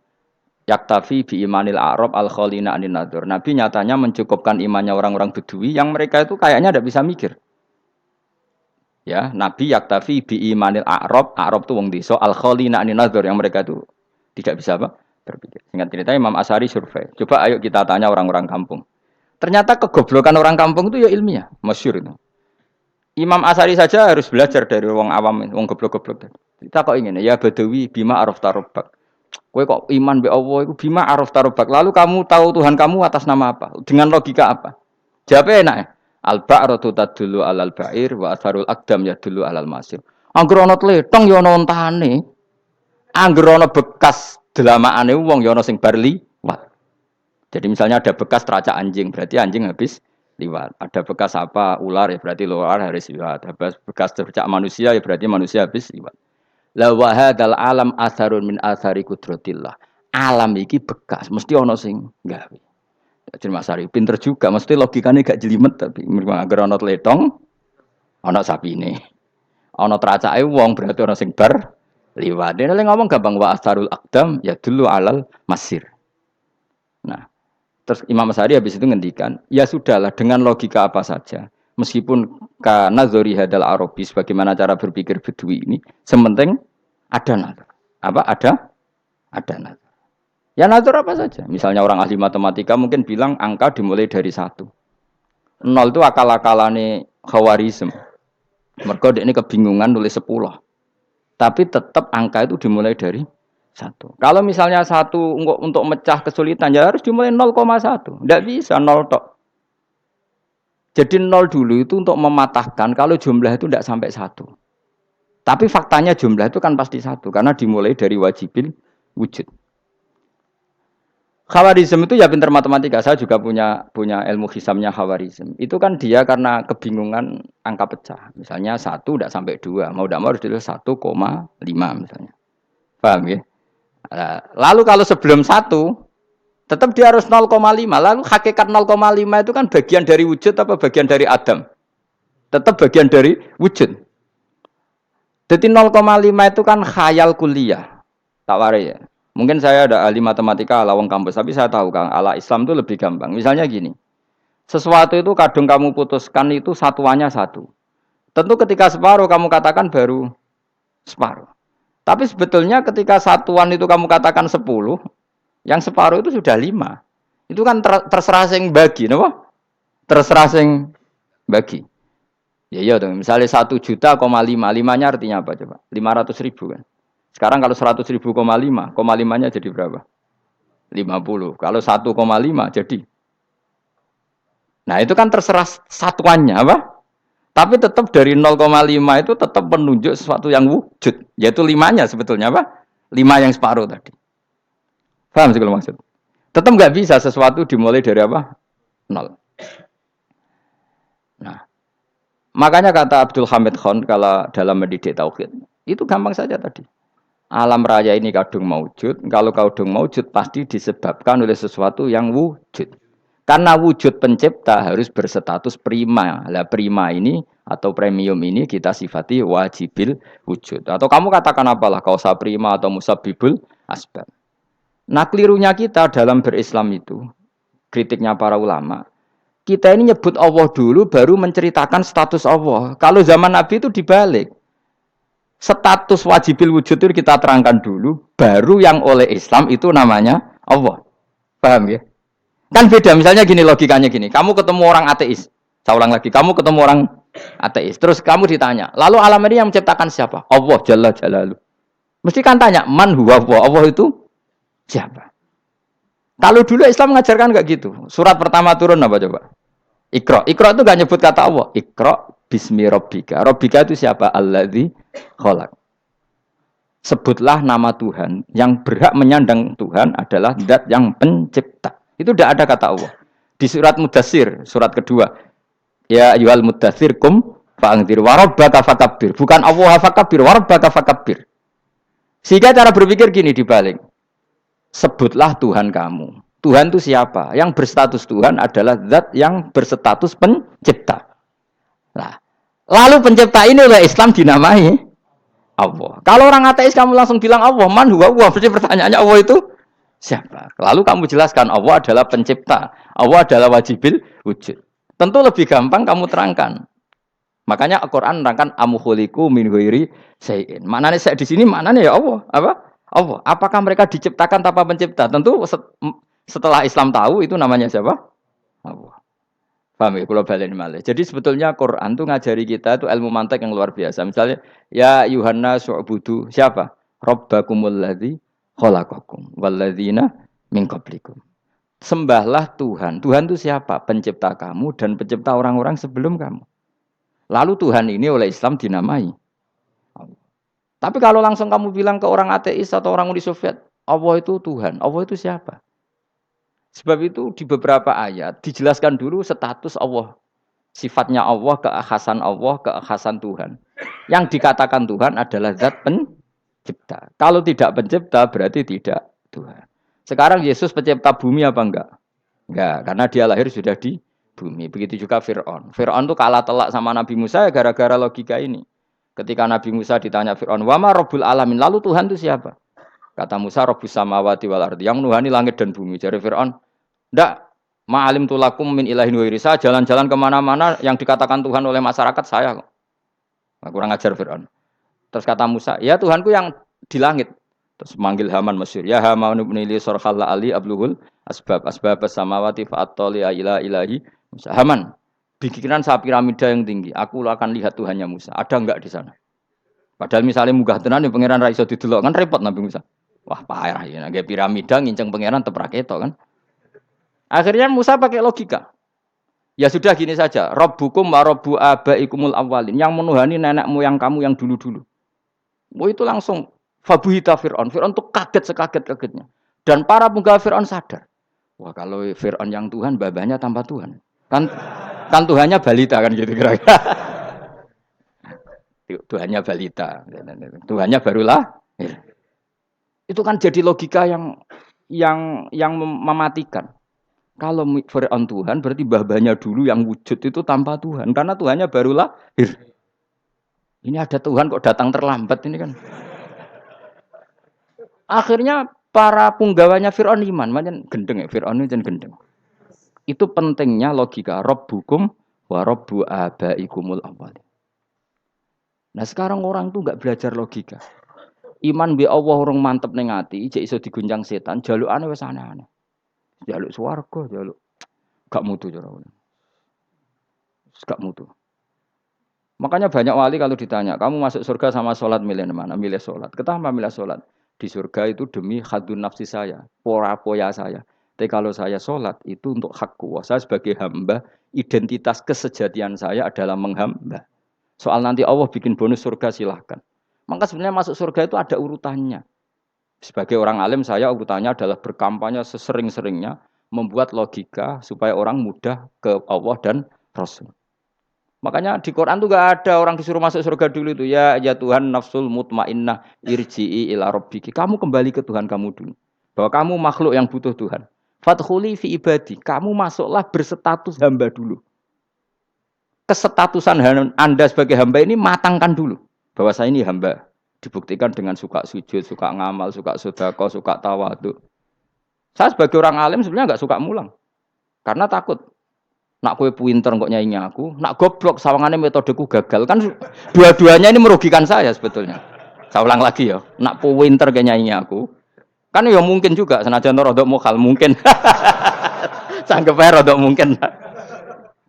yaktafi bi imanil a'rab al khalina anin nadur. Nabi nyatanya mencukupkan imannya orang-orang Bedui yang mereka itu kayaknya tidak bisa mikir. Ya, Nabi yaktafi bi imanil a'rab itu wong desa al khalina anin nadur yang mereka itu tidak bisa apa? Berpikir. Singkat cerita Imam Asy'ari survei. Coba ayo kita tanya orang-orang kampung. Ternyata kegoblokan orang kampung itu ya ilmiah, masyhur itu. Imam Asy'ari saja harus belajar dari wong awam, wong goblok-goblok. Kita kok ingin ya Badawi bima araf tarobak. Kowe kok iman be Allah itu bima araf tarobak. Lalu kamu tahu Tuhan kamu atas nama apa? Dengan logika apa? Jawabnya enak ya. Al ba'ratu tadullu alal ba'ir wa atharul aqdam yadullu alal masir. Angger ana tletong ya ana ontane. Angger ana bekas delamaane wong ya ana sing bar liwat. Jadi misalnya ada bekas teracak anjing, berarti anjing habis liwat. Ada bekas apa ular ya berarti ular harus liwat. Ada bekas teracak manusia ya berarti manusia habis liwat. La wa hadzal alam asarun min asari qudratillah. Alam iki bekas, mesti ana sing gawe. Jadi Mas Ari pinter juga, mesti logikane gak jelimet tapi agar ana tletong ana sapine. Ana teracake wong berarti ana sing bar liwat. Dene ngomong gampang wa asarul aqdam ya dulu alal masir. Nah, terus Imam Asy'ari habis itu ngendikan, ya sudahlah dengan logika apa saja. Meskipun karena zori hadal Arabi bagaimana cara berpikir Bedui ini, sementing ada nazar. Apa ada nazar. Ya nazar apa saja. Misalnya orang ahli matematika mungkin bilang angka dimulai dari 1. 0 itu akal-akalane Khawarizm. Mergo ini kebingungan nulis 10. Tapi tetap angka itu dimulai dari 1. Kalau misalnya 1 untuk mecah kesulitan ya harus dimulai 0,1. Tidak bisa 0 tok. Jadi 0 dulu itu untuk mematahkan kalau jumlah itu tidak sampai 1. Tapi faktanya jumlah itu kan pasti 1 karena dimulai dari wajibil wujud. Khawarizm itu ya pintar matematika. Saya juga punya ilmu hisamnya Khawarizm. Itu kan dia karena kebingungan angka pecah. Misalnya 1 tidak sampai 2. Mau tidak mau harus ditulis 1,5 misalnya. Paham ya? Lalu kalau sebelum 1 tetap dia harus 0,5. Lalu hakikat 0,5 itu kan bagian dari wujud apa bagian dari Adam? Tetap bagian dari wujud. Jadi 0,5 itu kan khayal kuliah. Tak warai ya. Mungkin saya ada ahli matematika ala wong kampus, tapi saya tahu Kang, ala Islam itu lebih gampang. Misalnya gini. Sesuatu itu kadung kamu putuskan itu satuannya 1. Tentu ketika separuh kamu katakan baru separuh. Tapi sebetulnya ketika satuan itu kamu katakan 10, yang separuh itu sudah 5. Itu kan terserah sing bagi, no? Terserah sing bagi. Ya iya dong, misalnya 1,5 juta, 5-nya artinya apa coba? 500.000 kan. Sekarang kalau 100.000, 5-nya jadi berapa? 50. Kalau 1,5 jadi. Nah itu kan terserah satuannya apa? Tapi tetap dari 0,5 itu tetap menunjuk sesuatu yang wujud, yaitu 5-nya sebetulnya apa? 5 yang separuh tadi. Paham sih kalau maksud? Tetap nggak bisa sesuatu dimulai dari apa? 0. Nah, makanya kata Abdul Hamid Khan kalau dalam mendidik tauhid, itu gampang saja tadi. Alam raya ini kadung maujud, kalau kadung maujud pasti disebabkan oleh sesuatu yang wujud. Karena wujud pencipta harus berstatus prima. Lah prima ini atau premium ini kita sifati wajibil wujud. Atau kamu katakan apalah kausa prima atau musabibul asbab. Nah kelirunya kita dalam berislam itu, kritiknya para ulama, kita ini nyebut Allah dulu baru menceritakan status Allah. Kalau zaman Nabi itu dibalik. Status wajibil wujud itu kita terangkan dulu, baru yang oleh Islam itu namanya Allah. Paham ya? Kan beda, misalnya gini logikanya gini, kamu ketemu orang ateis, saya ulang lagi, kamu ketemu orang ateis, terus kamu ditanya, lalu alam ini yang menciptakan siapa? Allah Jalla Jalaluh. Mesti kan tanya, man huwa Allah, Allah itu siapa? Kalau dulu Islam mengajarkan enggak gitu, surat pertama turun apa coba? Iqra, Iqra itu enggak nyebut kata Allah, Iqra bismi rabbika, rabbika itu siapa? Alladzi khalaq. Sebutlah nama Tuhan, yang berhak menyandang Tuhan adalah zat yang pencipta. Itu tidak ada kata Allah. Di surat Mudatsir, surat kedua. Ya ayyuhal mudatsir kum fa'anzir wa rabbaka fakabbir. Bukan Allah fakabbir, wa rabbaka fakabbir. Sehingga cara berpikir gini dibalik. Sebutlah Tuhan kamu. Tuhan itu siapa? Yang berstatus Tuhan adalah zat yang berstatus pencipta. Nah, lalu pencipta ini oleh Islam dinamai Allah. Kalau orang ateis kamu langsung bilang Allah, man huwa Allah. Berarti pertanyaannya Allah itu siapa? Lalu kamu jelaskan Allah adalah pencipta. Allah adalah wajibil wujud. Tentu lebih gampang kamu terangkan. Makanya Al-Qur'an menerangkan amkhuliqu min ghairi syai'in. Maknanya saya di sini maknanya ya Allah. Apa? Allah. Apakah mereka diciptakan tanpa pencipta? Tentu setelah Islam tahu itu namanya siapa? Allah. Paham ya? Kalau balen malih. Jadi sebetulnya Quran itu ngajari kita itu ilmu mantek yang luar biasa. Misalnya ya Yuhanna su'budu siapa? Rabbakumul ladzi khalaqakum walladzina min qablikum. Sembahlah Tuhan. Tuhan itu siapa? Pencipta kamu dan pencipta orang-orang sebelum kamu. Lalu Tuhan ini oleh Islam dinamai Allah. Tapi kalau langsung kamu bilang ke orang ateis atau orang Uni Soviet, Allah itu Tuhan. Allah itu siapa? Sebab itu di beberapa ayat dijelaskan dulu status Allah. Sifatnya Allah, keekhasan Tuhan. Yang dikatakan Tuhan adalah zat pencipta. Kalau tidak pencipta berarti tidak Tuhan. Sekarang Yesus pencipta bumi apa enggak? Enggak, karena dia lahir sudah di bumi. Begitu juga Fir'aun. Fir'aun itu kalah telak sama Nabi Musa ya gara-gara logika ini. Ketika Nabi Musa ditanya Fir'aun, "Wama Rabbul Alamin?" Lalu Tuhan itu siapa? Kata Musa, Rabbus samawati wal ardi, yang menuhani langit dan bumi. Jadi Fir'aun, "Ndak, ma'alim tulakum min ilahin wairi." Saya jalan-jalan kemana-mana yang dikatakan Tuhan oleh masyarakat saya. Nah, kurang ajar Fir'aun. Terus kata Musa, "Ya Tuhanku yang di langit." Terus manggil Haman Mesir, "Ya Haman ibn Ili sorkhalla ali abluhul asbab samawati fa'attali ila ilahi Musa." Haman, bikinan saya piramida yang tinggi. Aku akan lihat Tuhannya Musa. Ada enggak di sana? Padahal misalnya munggah tenan ya pangeran ra iso didelok kan repot Nabi Musa. Wah, parah ya, nggak piramida nginceng pangeran teprak itu kan. Akhirnya Musa pakai logika. Ya sudah gini saja, Rabbukum wa Rabbu abaikumul awwalin, yang menuhani nenek moyang kamu yang dulu-dulu. Itu langsung fabuhita Fir'aun. Fir'aun tuh kaget sekaget-kagetnya. Dan para penggawa Fir'aun sadar. Wah, kalau Fir'aun yang Tuhan, babanya tanpa Tuhan. Kan Tuhannya balita kan gitu kira-kira. Tuhannya balita. Tuhannya barulah. Itu kan jadi logika yang mematikan. Kalau Fir'aun Tuhan berarti babanya dulu yang wujud itu tanpa Tuhan. Karena Tuhannya baru lahir. Ini ada Tuhan kok datang terlambat ini kan. Akhirnya para punggawanya Fir'aun iman. Macam gendeng ya, Fir'aun itu gendeng. Itu pentingnya logika. Rabbukum wa Rabbu abaikumul awwalin. Nah sekarang orang tuh nggak belajar logika. Iman bi Allah orang mantep ning ati, jek iso diguncang setan, jalukane wis aneh-aneh. Jaluk swarga, jaluk gak mutu cara. Gak mutu. Makanya banyak wali kalau ditanya, kamu masuk surga sama sholat milih mana? Milih sholat. Kenapa milih sholat? Di surga itu demi khadun nafsi saya, poya saya. Tapi kalau saya sholat itu untuk hakku. Saya sebagai hamba, identitas kesejatian saya adalah menghamba. Soal nanti Allah bikin bonus surga silahkan. Maka sebenarnya masuk surga itu ada urutannya. Sebagai orang alim saya urutannya adalah berkampanye sesering-seringnya, membuat logika supaya orang mudah ke Allah dan Rasul. Makanya di Quran tuh gak ada orang disuruh masuk surga dulu itu. Ya Tuhan nafsul mutmainnah irji'i ila rabbiki. Kamu kembali ke Tuhan kamu dulu. Bahwa kamu makhluk yang butuh Tuhan. Fadkhuli fi ibadi. Kamu masuklah berstatus hamba dulu. Kesetatusan Anda sebagai hamba ini matangkan dulu. Bahwa saya ini hamba. Dibuktikan dengan suka sujud, suka ngamal, suka sedekah, suka tawadhu. Saya sebagai orang alim sebenarnya gak suka mulang. Karena takut. Nak kue pinter kok nyanyi aku, nak goblok sawangannya metodeku gagal. Kan dua-duanya ini merugikan saya sebetulnya. Saya ulang lagi ya, nak pinter kayak nyanyi aku. Kan ya mungkin juga senajan rodok mokal mungkin. Sanggep ae rodok mungkin.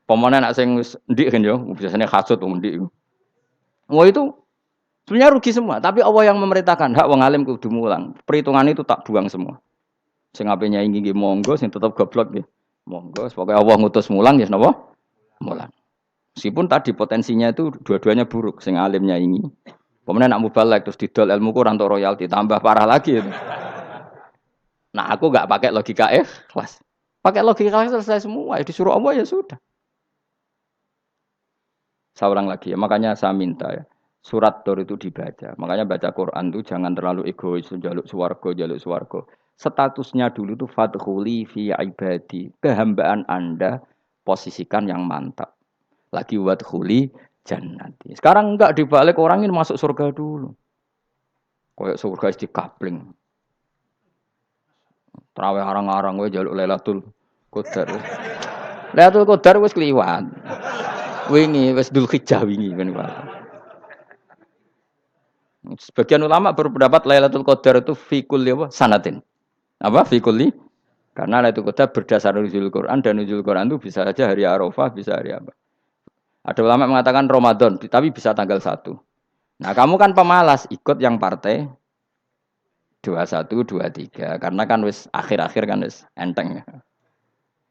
Pemane nak sing ndik kan yo, biasanya hasud wong ndik. Wah itu sebenarnya rugi semua, tapi Allah yang memerintahkan hak wong alim kudu mulang. Perhitungan itu tak buang semua. Sing ape nyanyi nggih monggo, sing tetep goblok nggih. Monggo, pokoknya Allah ngutus mulang ya napa? Mulang. Meskipun tadi potensinya itu dua-duanya buruk, sing alimnya ini. Kemudian nak mubalek terus didol ilmu ku rantok royalti, tambah parah lagi itu. Nah, aku enggak pakai logika ikhlas. Pakai logika ikhlas selesai semua, ya disuruh Allah ya sudah. Saya ulang lagi ya, makanya saya minta ya. Surat Tur itu dibaca. Makanya baca Quran itu jangan terlalu egois, jaluk swarga. Statusnya dulu tuh fadkhuli fi ibadi. Kehambaan Anda posisikan yang mantap. Lagi wadkhuli jannati. Sekarang enggak dibalik orang ini masuk surga dulu. Kayak surga di kapling. Terawih arang-arang we jaluk Lailatul Qadar. Lailatul Qadar wis kliwat. Wingi wis Dzulhijjah wingi kan Pak. Sebagian ulama berpendapat Lailatul Qadar itu fi kulli sanatin. Apa fi kulli? Karena Lailatul Qadar berdasar nuzul Quran dan nuzul Quran itu bisa saja hari Arafah, bisa hari apa. Ada ulama mengatakan Ramadan, tapi bisa tanggal 1. Nah, kamu kan pemalas ikut yang partai 21, 23 karena kan wis akhir-akhir kan wis enteng.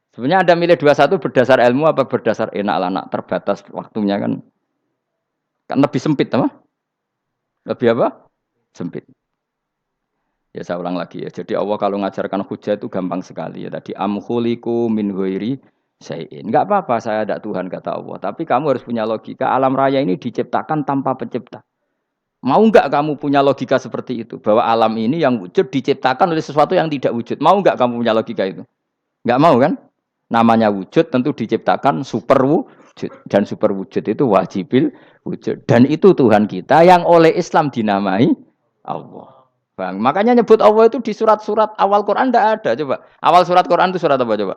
Sebenarnya Anda milih 21 berdasar ilmu apa berdasar enak anak terbatas waktunya kan? Kan lebih sempit apa? Lebih apa? Sempit. Ya saya ulang lagi ya. Jadi Allah kalau ngajarkan hujah itu gampang sekali ya. Tadi amkhuliku min ghairi syai'in. Enggak apa-apa saya ada Tuhan kata Allah, tapi kamu harus punya logika. Alam raya ini diciptakan tanpa pencipta. Mau enggak kamu punya logika seperti itu? Bahwa alam ini yang wujud diciptakan oleh sesuatu yang tidak wujud. Mau enggak kamu punya logika itu? Enggak mau kan? Namanya wujud tentu diciptakan super wujud. Dan super wujud itu wajibil wujud. Dan itu Tuhan kita yang oleh Islam dinamai Allah. Bang, makanya nyebut Allah itu di surat-surat awal Quran tidak ada. Coba. Awal surat Quran itu surat apa coba?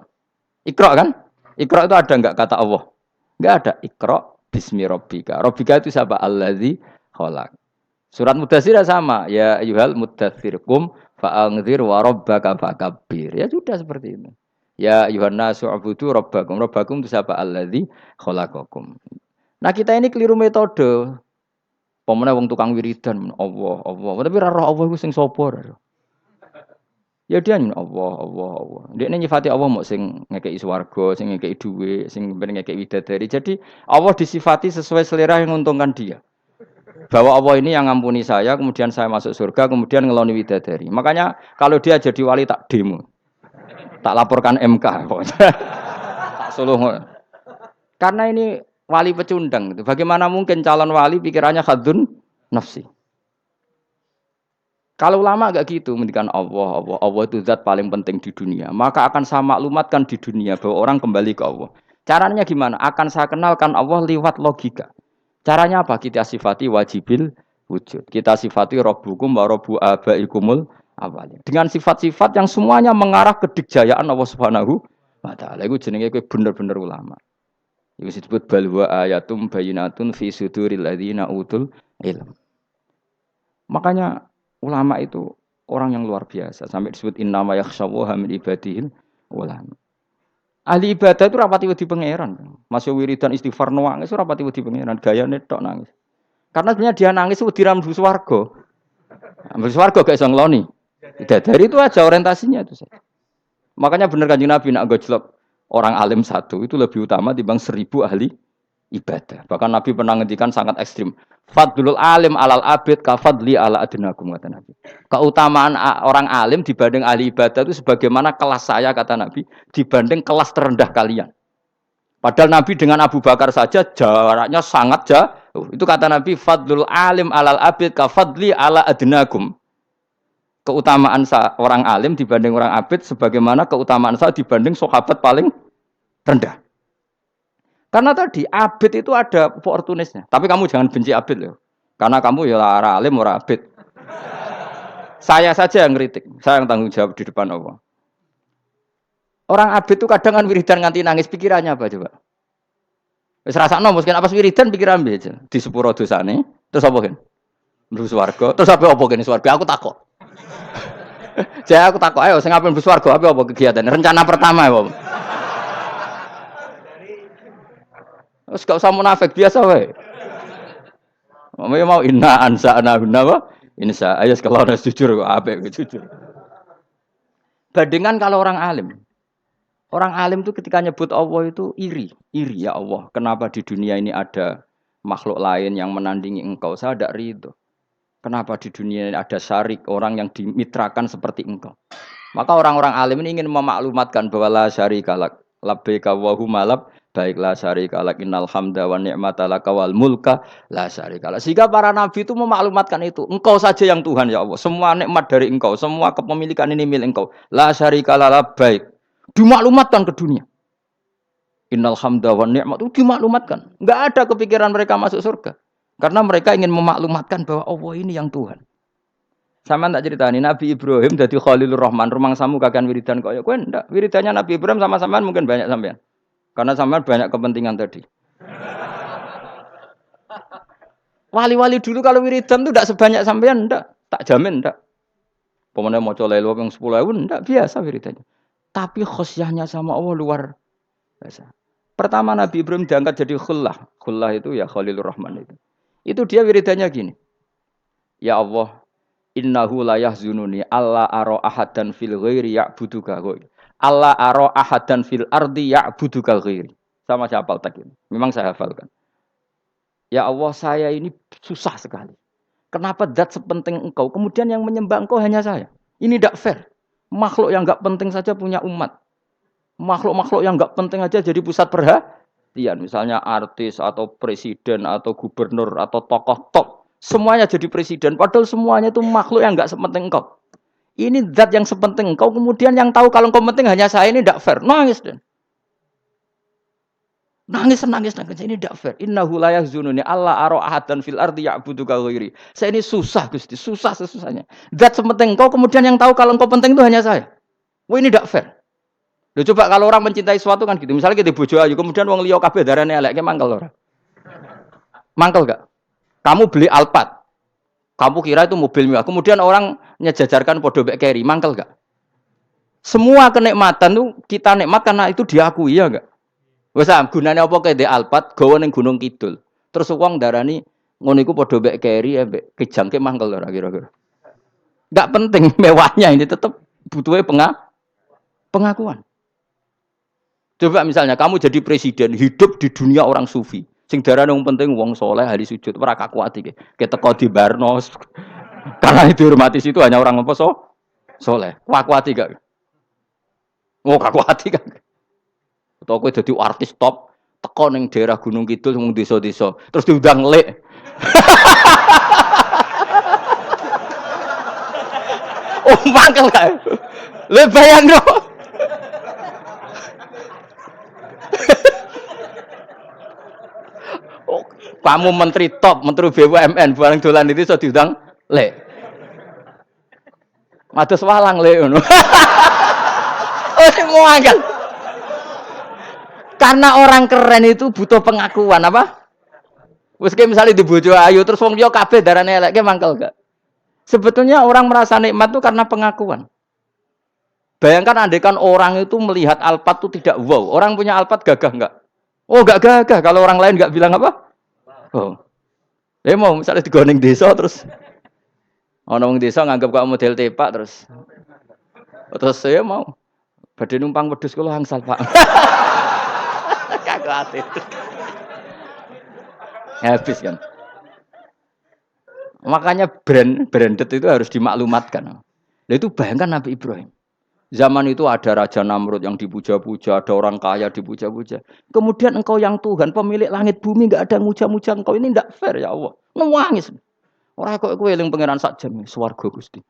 Iqra kan? Iqra itu ada enggak kata Allah? Enggak ada. Iqra bismi rabbika. Rabbika itu siapa? Allazi khalaq. Surat Mudatsir sama. Ya ayyuhal mudatsir qum fa'anzir wa rabbaka fakabbir. Ya sudah seperti itu. Ya ayyuhan nasu ubudu rabbakum. Rabbakum itu siapa? Allazi khalaqakum. Nah, kita ini keliru metode. Pemene wong tukang wiridan Allah. Tapi ra roh Allah iku sing sapa? Ya dia Allah. Dekne nyifati Allah mok sing ngekeki swarga, sing ngekeki dhuwit, sing ngekeki widadari. Jadi Allah disifati sesuai selera yang menguntungkan dia. Bahwa Allah ini yang ngampuni saya, kemudian saya masuk surga, kemudian ngeloni widadari. Makanya kalau dia jadi wali tak demo. Tak laporkan MK. Tak suluh. Karena ini wali pecundang. Bagaimana mungkin calon wali pikirannya khadzun nafsi? Kalau ulama enggak gitu, mendikan Allah itu zat paling penting di dunia. Maka akan saya maklumatkan di dunia bahwa orang kembali ke Allah. Caranya gimana? Akan saya kenalkan Allah lewat logika. Caranya apa? Kita sifati wajibil wujud. Kita sifati rabbukum wa rabbu abaikumul awalin. Dengan sifat-sifat yang semuanya mengarah ke dikjayaan Allah Subhanahu wa taala. Iku jenenge kowe bener-bener ulama. Iku disebut balwa ayatum bayinatun fi suduril ladzina utul ilm. Makanya ulama itu orang yang luar biasa. Sampai disebut innama yakhshawaha min ibadihil ulama. Ahli ibadah itu rapati wedi pangeran. Masih wiridan istighfar nangis rapati wedi pangeran, gayane tok nangis. Karena sebenarnya dia nangis wedi ra mlebu swarga. Mlebu swarga gak iso ngloni. Dari itu aja orientasinya itu saja. Makanya bener Kanjeng Nabi nak gojlok orang alim satu itu lebih utama dibanding 1000 ahli ibadah. Bahkan Nabi pernah ngendikan sangat ekstrim. Fadlul alim alal abid kafadli ala adnakum kata Nabi. Keutamaan orang alim dibanding ahli ibadah itu sebagaimana kelas saya kata Nabi dibanding kelas terendah kalian. Padahal Nabi dengan Abu Bakar saja jaraknya sangat jauh. Itu kata Nabi fadlul alim alal abid kafadli ala adnakum. Keutamaan orang alim dibanding orang abid sebagaimana keutamaan saya dibanding sahabat paling rendah. Karena tadi abid itu ada opportunisnya. Tapi kamu jangan benci abid loh. Karena kamu ya orang alim orang abid. Saya saja yang kritik, saya yang tanggung jawab di depan Allah. Orang abid itu kadang kan wiridan nganti nangis, pikirannya apa coba? Wis rasakno mungkin apa wiridan pikiran aja. Di sepuro dosane, terus apa kan? Mlebu swarga, terus apa kene swarga? Aku takok. Jadi aku takut, ayo, saya ngapain besar apa kegiatan? Rencana pertama ya, terus gak usah munafik biasa, weh. Mau inna ansa anabna apa? Insa, ayo kalau harus jujur, apa jujur. Bandingan kalau orang alim itu ketika nyebut Allah itu iri ya Allah. Kenapa di dunia ini ada makhluk lain yang menandingi engkau? Saya tidak ridho. Kenapa di dunia ini ada syarik orang yang dimitrakan seperti engkau? Maka orang-orang alim ini ingin memaklumatkan bahwa la syarikalak labbaika wa humalab baiklah syarikalak innal hamda wa ni'mata laka wal mulka la syarikalak. Sehingga para nabi itu memaklumatkan itu. Engkau saja yang Tuhan ya Allah. Semua nikmat dari engkau, semua kepemilikan ini milik engkau. La syarikalak labbaik. Dimaklumatkan ke dunia. Innal hamda wa ni'mat itu dimaklumatkan. Enggak ada kepikiran mereka masuk surga. Karena mereka ingin memaklumatkan bahwa Allah ini yang Tuhan. Sama tak ceritani Nabi Ibrahim jadi Khalilur Rahman, rumang samu kakean wiridan kaya kowe ndak. Wiridannya Nabi Ibrahim sama sampean mungkin banyak sampean. Karena sampean banyak kepentingan tadi. Wali-wali dulu kalau wiridan tuh ndak sebanyak sampean ndak, tak jamin ndak. Pemene maca lelo yang 10.000 ndak biasa wiridannya. Tapi khosyahnya sama Allah luar biasa. Pertama Nabi Ibrahim diangkat jadi khullah. Khullah itu ya Khalilur Rahman itu. Itu dia wiridannya gini. Ya Allah, innahu la yahzununi alla ara ahadan fil ghairi ya'buduka ghairi. Alla ara ahadan fil ardi ya'buduka ghairi. Sama saya hafal tak ini. Memang saya hafalkan. Ya Allah, saya ini susah sekali. Kenapa zat sepenting engkau, kemudian yang menyembah engkau hanya saya? Ini tidak fair. Makhluk yang enggak penting saja punya umat. Makhluk-makhluk yang enggak penting aja jadi pusat perhatian. Misalnya artis atau presiden atau gubernur atau tokoh top. Semuanya jadi presiden. Padahal semuanya itu makhluk yang enggak sepenting engkau. Ini zat yang sepenting engkau. Kemudian yang tahu kalau engkau penting hanya saya, ini tidak fair. Nangis dan nangis. Ini tidak fair. Innahu la yahzununi alla ara ahadan fil ardi ya'buduka ghairi. Saya ini susah Gusti, susah sesusahnya. Zat sepenting engkau, kemudian yang tahu kalau engkau penting itu hanya saya. Wah ini tidak fair. Loh, coba kalau orang mencintai sesuatu kan gitu. Misalnya kita bojo ayu, kemudian wong liya kabeh darane elek, mangkel ora? Mangkel gak? Kamu beli Alphard. Kamu kira itu mobil mewah. Kemudian orang nyejajarkan podo mek keri, mangkel gak? Semua kenikmatan tuh kita nikmat karena itu diakui ya enggak? Wes gunane apa kae ndek Alphard gawa ning Gunung Kidul. Terus wong darani ngono iku padha mek keri ambek kejangke mangkel ora kira-kira. Enggak penting mewahnya ini tetap butuhnya pengakuan. Coba misalnya kamu jadi presiden, hidup di dunia orang sufi. Sing darane wong penting wong soleh ahli sujud ora kakuat iki. Keteko di Barnos. Karena dihormati situ hanya orang apa soleh. Kakuat gak? Oh kakuat gak? Atau kowe dadi artis top teko ning daerah Gunung Kidul wong desa-desa, terus diundang lek. Oh mangkel gak? Le bayangno. Oh, kamu menteri top, menteri BUMN, barang dolan itu iso diundang lek. Mados walang lek ngono. Oh semua mangkel. Karena orang keren itu butuh pengakuan apa? Wes kayak misalnya di bojo ayu terus wong liya kabeh darane elek mangkel gak? Sebetulnya orang merasa nikmat itu karena pengakuan. Bayangkan andekan orang itu melihat Alphard itu tidak wow. Orang punya Alphard gagah enggak? Oh enggak gagah kalau orang lain enggak bilang apa? Oh. Mau misalnya digoning desa terus ana wong desa nganggap kok model tepak terus saya mau Badhe numpang wedhus kula angsal, Pak. Kagak ati. Habis kan. Makanya branded itu harus dimaklumatkan. Nah itu bayangkan Nabi Ibrahim. Zaman itu ada Raja Namrud yang dipuja-puja, ada orang kaya dipuja-puja. Kemudian engkau yang Tuhan, pemilik langit bumi, nggak ada muja-muja engkau. Ini tidak fair ya Allah. Nangis. Orang kok kowe eling pangeran sak jam, swarga Gusti.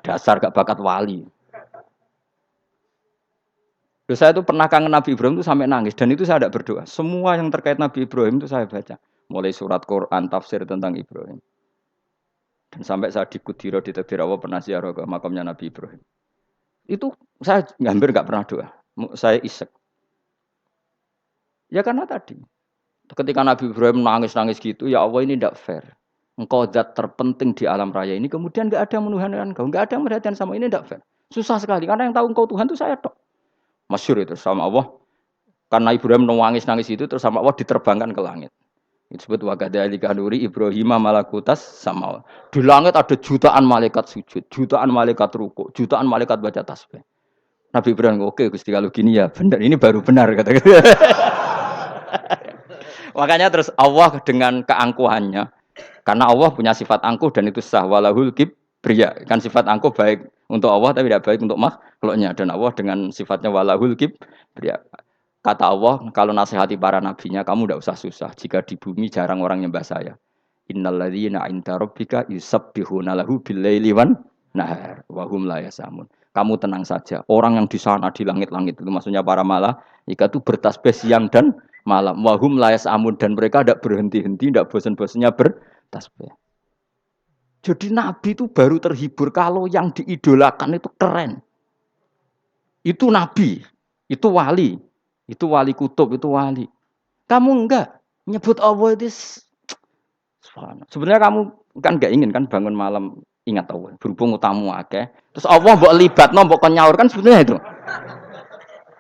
Dasar gak bakat wali. Loh, saya itu pernah kangen Nabi Ibrahim itu sampai nangis dan itu saya tidak berdoa. Semua yang terkait Nabi Ibrahim itu saya baca. Mulai surat Quran, tafsir tentang Ibrahim. Dan sampai saya di Kudiro di Tafsir Allah pernah ziarah ke makamnya Nabi Ibrahim. Itu saya hampir nggak pernah doa. Saya isek. Ya karena tadi. Ketika Nabi Ibrahim nangis-nangis gitu, ya Allah ini tidak fair. Engkau zat terpenting di alam raya ini, kemudian nggak ada yang menuhankan engkau, nggak ada yang merhatikan sama ini tidak fair. Susah sekali karena yang tahu engkau Tuhan itu saya tok. Masyhur itu sama Allah. Karena Ibrahim nangis-nangis itu terus sama Allah diterbangkan ke langit. Itu disebut wakadzalika nuri Ibrahim malakutas sama. Di langit ada jutaan malaikat sujud, jutaan malaikat rukuk, jutaan malaikat baca tasbih. Nabi Ibrahim oke Gusti kalau gini ya benar, ini baru benar kata. Makanya terus Allah dengan keangkuhannya, karena Allah punya sifat angkuh dan itu sah walahul kibriya. Kan sifat angkuh baik untuk Allah tapi tidak baik untuk makhluknya, dan Allah dengan sifatnya walahul kibriya. Kata Allah, kalau nasihati para nabinya, kamu tidak usah susah. Jika di bumi jarang orang nyembah saya. Innalladzina 'inda rabbika yusabbihuna lahu bil-laili wan nahar wa hum la yasamun. Kamu tenang saja. Orang yang di sana di langit-langit itu maksudnya para malaikat itu bertasbih siang dan malam. Wa hum la yasamun, dan mereka tidak berhenti-henti, tidak bosan-bosannya bertasbih. Jadi nabi itu baru terhibur kalau yang diidolakan itu keren. Itu nabi, itu wali. Itu wali kutub, itu wali. Kamu enggak nyebut Allah itu sebenarnya kamu kan enggak ingin kan bangun malam ingat Allah. Berhubung utamu akeh. Terus Allah mbok libatno, mbok kon nyaur kan sebenarnya itu.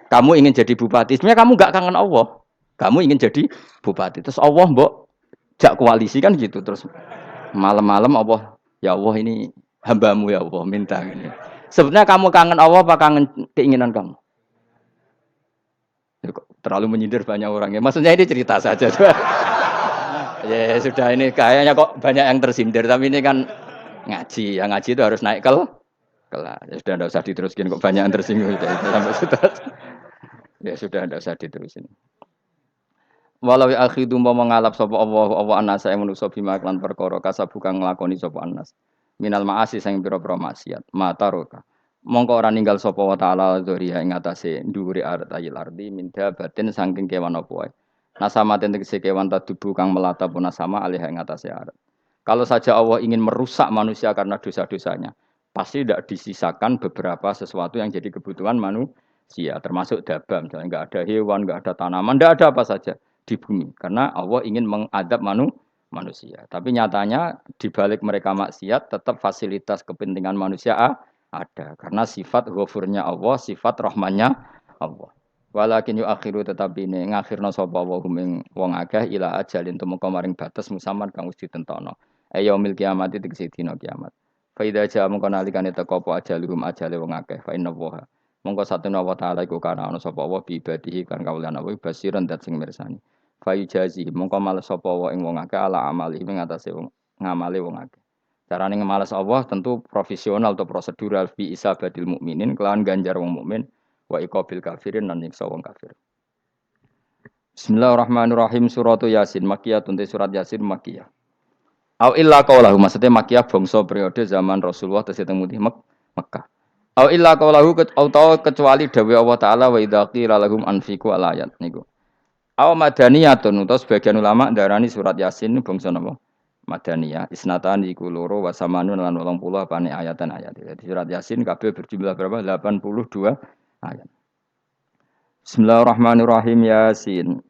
Kamu ingin jadi bupati, sebenarnya kamu enggak kangen Allah. Kamu ingin jadi bupati. Terus Allah mbok jak koalisi kan gitu. Terus malam-malam Allah, ya Allah ini hambamu ya Allah minta ini. Sebenarnya kamu kangen Allah apa kangen keinginan kamu? Terlalu menyindir banyak orang ya. Maksudnya ini cerita saja. Ya sudah ini kayaknya kok banyak yang tersindir. Tapi ini kan ngaji. Yang ngaji itu harus naik kelas. Ya sudah tidak usah diteruskin kok banyak yang tersinggung. Ya sudah tidak usah diterusin. Walau ya akhidu mau mengalap sapa Allah anasa yang manusa bima lan perkara kasabuka nglakoni sapa anas. Minal ma'asi sing pira-pira maksiat. Mata roka. Mongko ora ninggal sapa wa taala dzuriya ing atase dhuwure arat ayil ardi minda batin saking kewan apa wae. Nasama tegese kewan tadubu kang melata pun sama alih ing atase arat. Kalau saja Allah ingin merusak manusia karena dosa-dosanya, pasti tidak disisakan beberapa sesuatu yang jadi kebutuhan manusia, termasuk dabam. Misalnya enggak ada hewan, enggak ada tanaman, enggak ada apa saja di bumi karena Allah ingin mengadab manusia. Tapi nyatanya di balik mereka maksiat tetap fasilitas kepentingan manusia ada karena sifat ghafurnya Allah, sifat rahmannya Allah. Walakin yu akhiru tetapi ini ngakhirna sapa wa hum wong akeh ila ajalin tumeka maring batas musaman kang wis ditentono. Yaumil kiamat tegese dina kiamat. Fa idza jaa mongko nalikane teka apa ajaluhum ajale wong akeh fa inna wa mongko satuna wa taala iku kana ana sapa wa bi ibadihi kan kawulan apa basiran dat sing mirsani. Fa yujazi mongko males sapa wa ing wong akeh ala amali ing atase wong ngamale wong akeh. Carane ngemalas Allah tentu profesional atau prosedural fi isabadil mukminin kelawan ganjar wong mukmin wa iqabil kafirin lan nyiksa wong kafir. Bismillahirrahmanirrahim suratu Yasin Makkiyah tunte surat Yasin Makkiyah. Au illa qaulahu maksudnya Makkiyah bangsa periode zaman Rasulullah tesih teng Mekkah. Au illa qaulahu kecuali dawuh Allah taala wa idza qila lahum anfiqu alayat niku. Au madaniyatun utawa sebagian ulama darani surat Yasin bangsa napa? Madaniyah isnatan iku loro wa samanun lan 80 apane ayatan ayat. Jadi surat Yasin kabeh berjumlah berapa? 82 ayat. Bismillahirrahmanirrahim Yasin.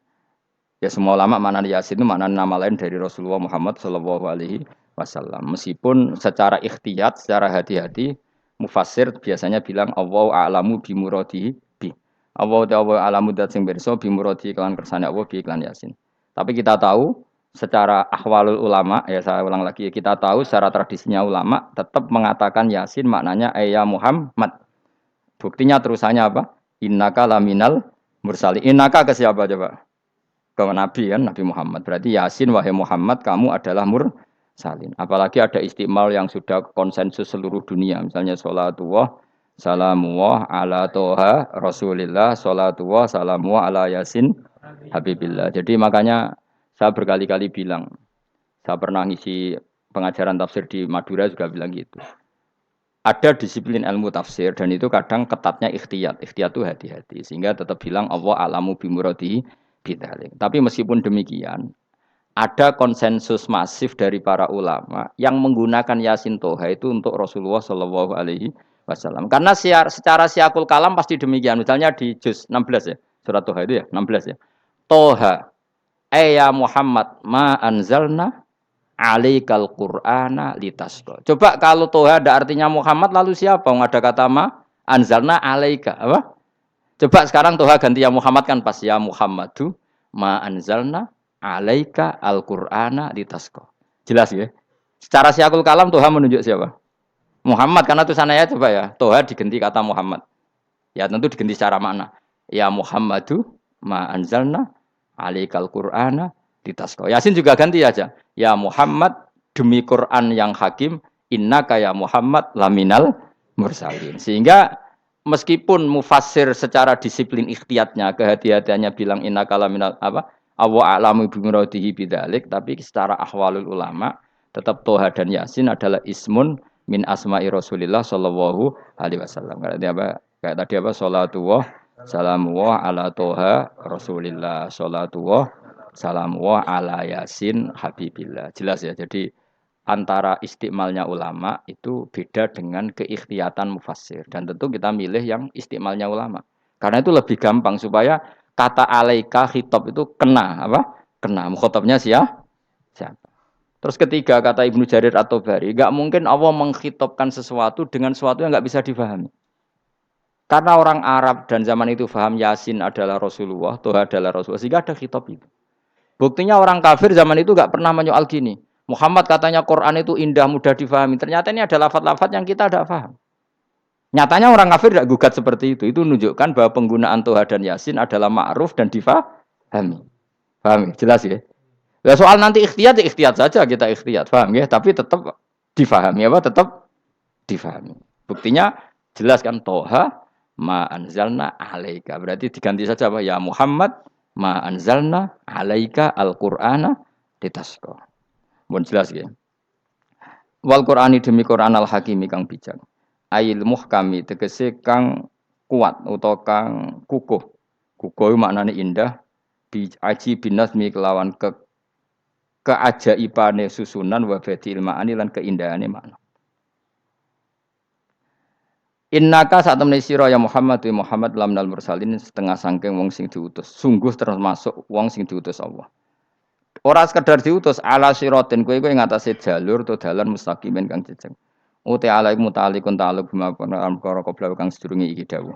Ya semua ulama makna Yasin itu makna nama lain dari Rasulullah Muhammad sallallahu alaihi wasallam. Meskipun secara ikhtiyat, secara hati-hati mufassir biasanya bilang Allahu a'lamu bi muradihi bi. Allahu ta'ala a'lamu dat sing pirsa bi muradihi kelan kersane Allah bi iklan Yasin. Tapi kita tahu secara ahwalul ulama, ya saya ulang lagi, kita tahu secara tradisinya ulama tetap mengatakan Yasin maknanya ya Muhammad. Buktinya terusannya apa? Innaka laminal mursalin. Innaka ke siapa coba? Ke Nabi kan, Nabi Muhammad. Berarti Yasin wahai Muhammad kamu adalah mursalin. Apalagi ada istimal yang sudah konsensus seluruh dunia. Misalnya sholatullah, salamullah ala toha rasulillah, sholatullah, salamullah ala Yasin Habibillah. Jadi makanya saya berkali-kali bilang, saya pernah ngisi pengajaran tafsir di Madura juga bilang gitu. Ada disiplin ilmu tafsir dan itu kadang ketatnya ikhtiyat. Ikhtiyat itu hati-hati sehingga tetap bilang Allah alamu bimuradihi bidzalik. Tapi meskipun demikian, ada konsensus masif dari para ulama yang menggunakan Yasin Toha itu untuk Rasulullah Shallallahu Alaihi Wasallam. Karena secara siakul kalam pasti demikian. Misalnya di juz 16 ya, surat Toha itu ya 16 ya. Toha, ya Muhammad ma anzalna alaikal Qur'ana litasqa. Coba kalau Toha ada artinya Muhammad lalu siapa? Ada kata ma anzalna alaika apa? Coba sekarang Toha ganti ya Muhammad kan pas ya Muhammadu ma anzalna alaika al-Qur'ana litasqa. Jelas ya? Secara siakul kalam Toha menunjuk siapa? Muhammad karena tulisannya coba ya. Toha diganti kata Muhammad. Ya tentu diganti secara makna. Ya Muhammadu ma anzalna alaikal Qur'ana litasqa. Yasin juga ganti aja. Ya Muhammad demi Quran yang hakim innaka ya Muhammad laminal mursalin. Sehingga meskipun mufassir secara disiplin ikhtiyatnya kehati-hatiannya bilang innaka laminal apa awa a'lamu bimuradihi bidzalik, tapi secara ahwalul ulama tetap Toha dan Yasin adalah ismun min asma'i Rasulillah sallallahu alaihi wasallam. Kayak tadi apa salatullah salamullah ala Toha Rasulillah salatullah salamullah ala Yasin Habibillah. Jelas ya. Jadi antara istimalnya ulama itu beda dengan keikhtiyatan mufassir. Dan tentu kita milih yang istimalnya ulama. Karena itu lebih gampang supaya kata alaika khitab itu kena apa? Kena. Mukhatabnya siapa? Terus ketiga kata Ibnu Jarir At-Tabari, enggak mungkin Allah mengkhitabkan sesuatu dengan sesuatu yang enggak bisa difahami. Karena orang Arab dan zaman itu paham Yasin adalah Rasulullah, Toha adalah Rasulullah, sehingga ada khitab itu. Buktinya orang kafir zaman itu enggak pernah menyoal gini. Muhammad katanya Quran itu indah, mudah difahami. Ternyata ini ada lafaz-lafaz yang kita tidak paham. Nyatanya orang kafir tidak gugat seperti itu. Itu menunjukkan bahwa penggunaan Toha dan Yasin adalah ma'ruf dan difahami. Paham ya? Jelas ya? Nah, soal nanti ikhtiyat, ya ikhtiyat saja kita ikhtiyat. Paham ya? Tapi tetap difahami. Apa? Tetap difahami. Buktinya jelas kan Toha ma anzalna alaika. Berarti diganti saja apa? Ya Muhammad ma anzalna alaika al-Qur'ana litasqa. Mun jelas ya. Wal Qur'ani demi Qur'an al-Hakimi kang bijak. Ail muhkami tegese kang kuat utawa kang kukuh. Kukuh maknane indah bi aji binasmi kelawan keajaibane susunan wa badil ma'ani lan keindahane makna. Innaka saat temne sira ya Muhammad wa Muhammad lamnal mursalin setengah sangking wong sing diutus. Sungguh termasuk wong sing diutus Allah. Ora sekedar diutus ala siratin kowe ing atase jalur to dalan mustaqimin kang jejeg. Uti alaihi mutalikun ta'alluq bima perkara qabla kang sedurunge iki dawuh.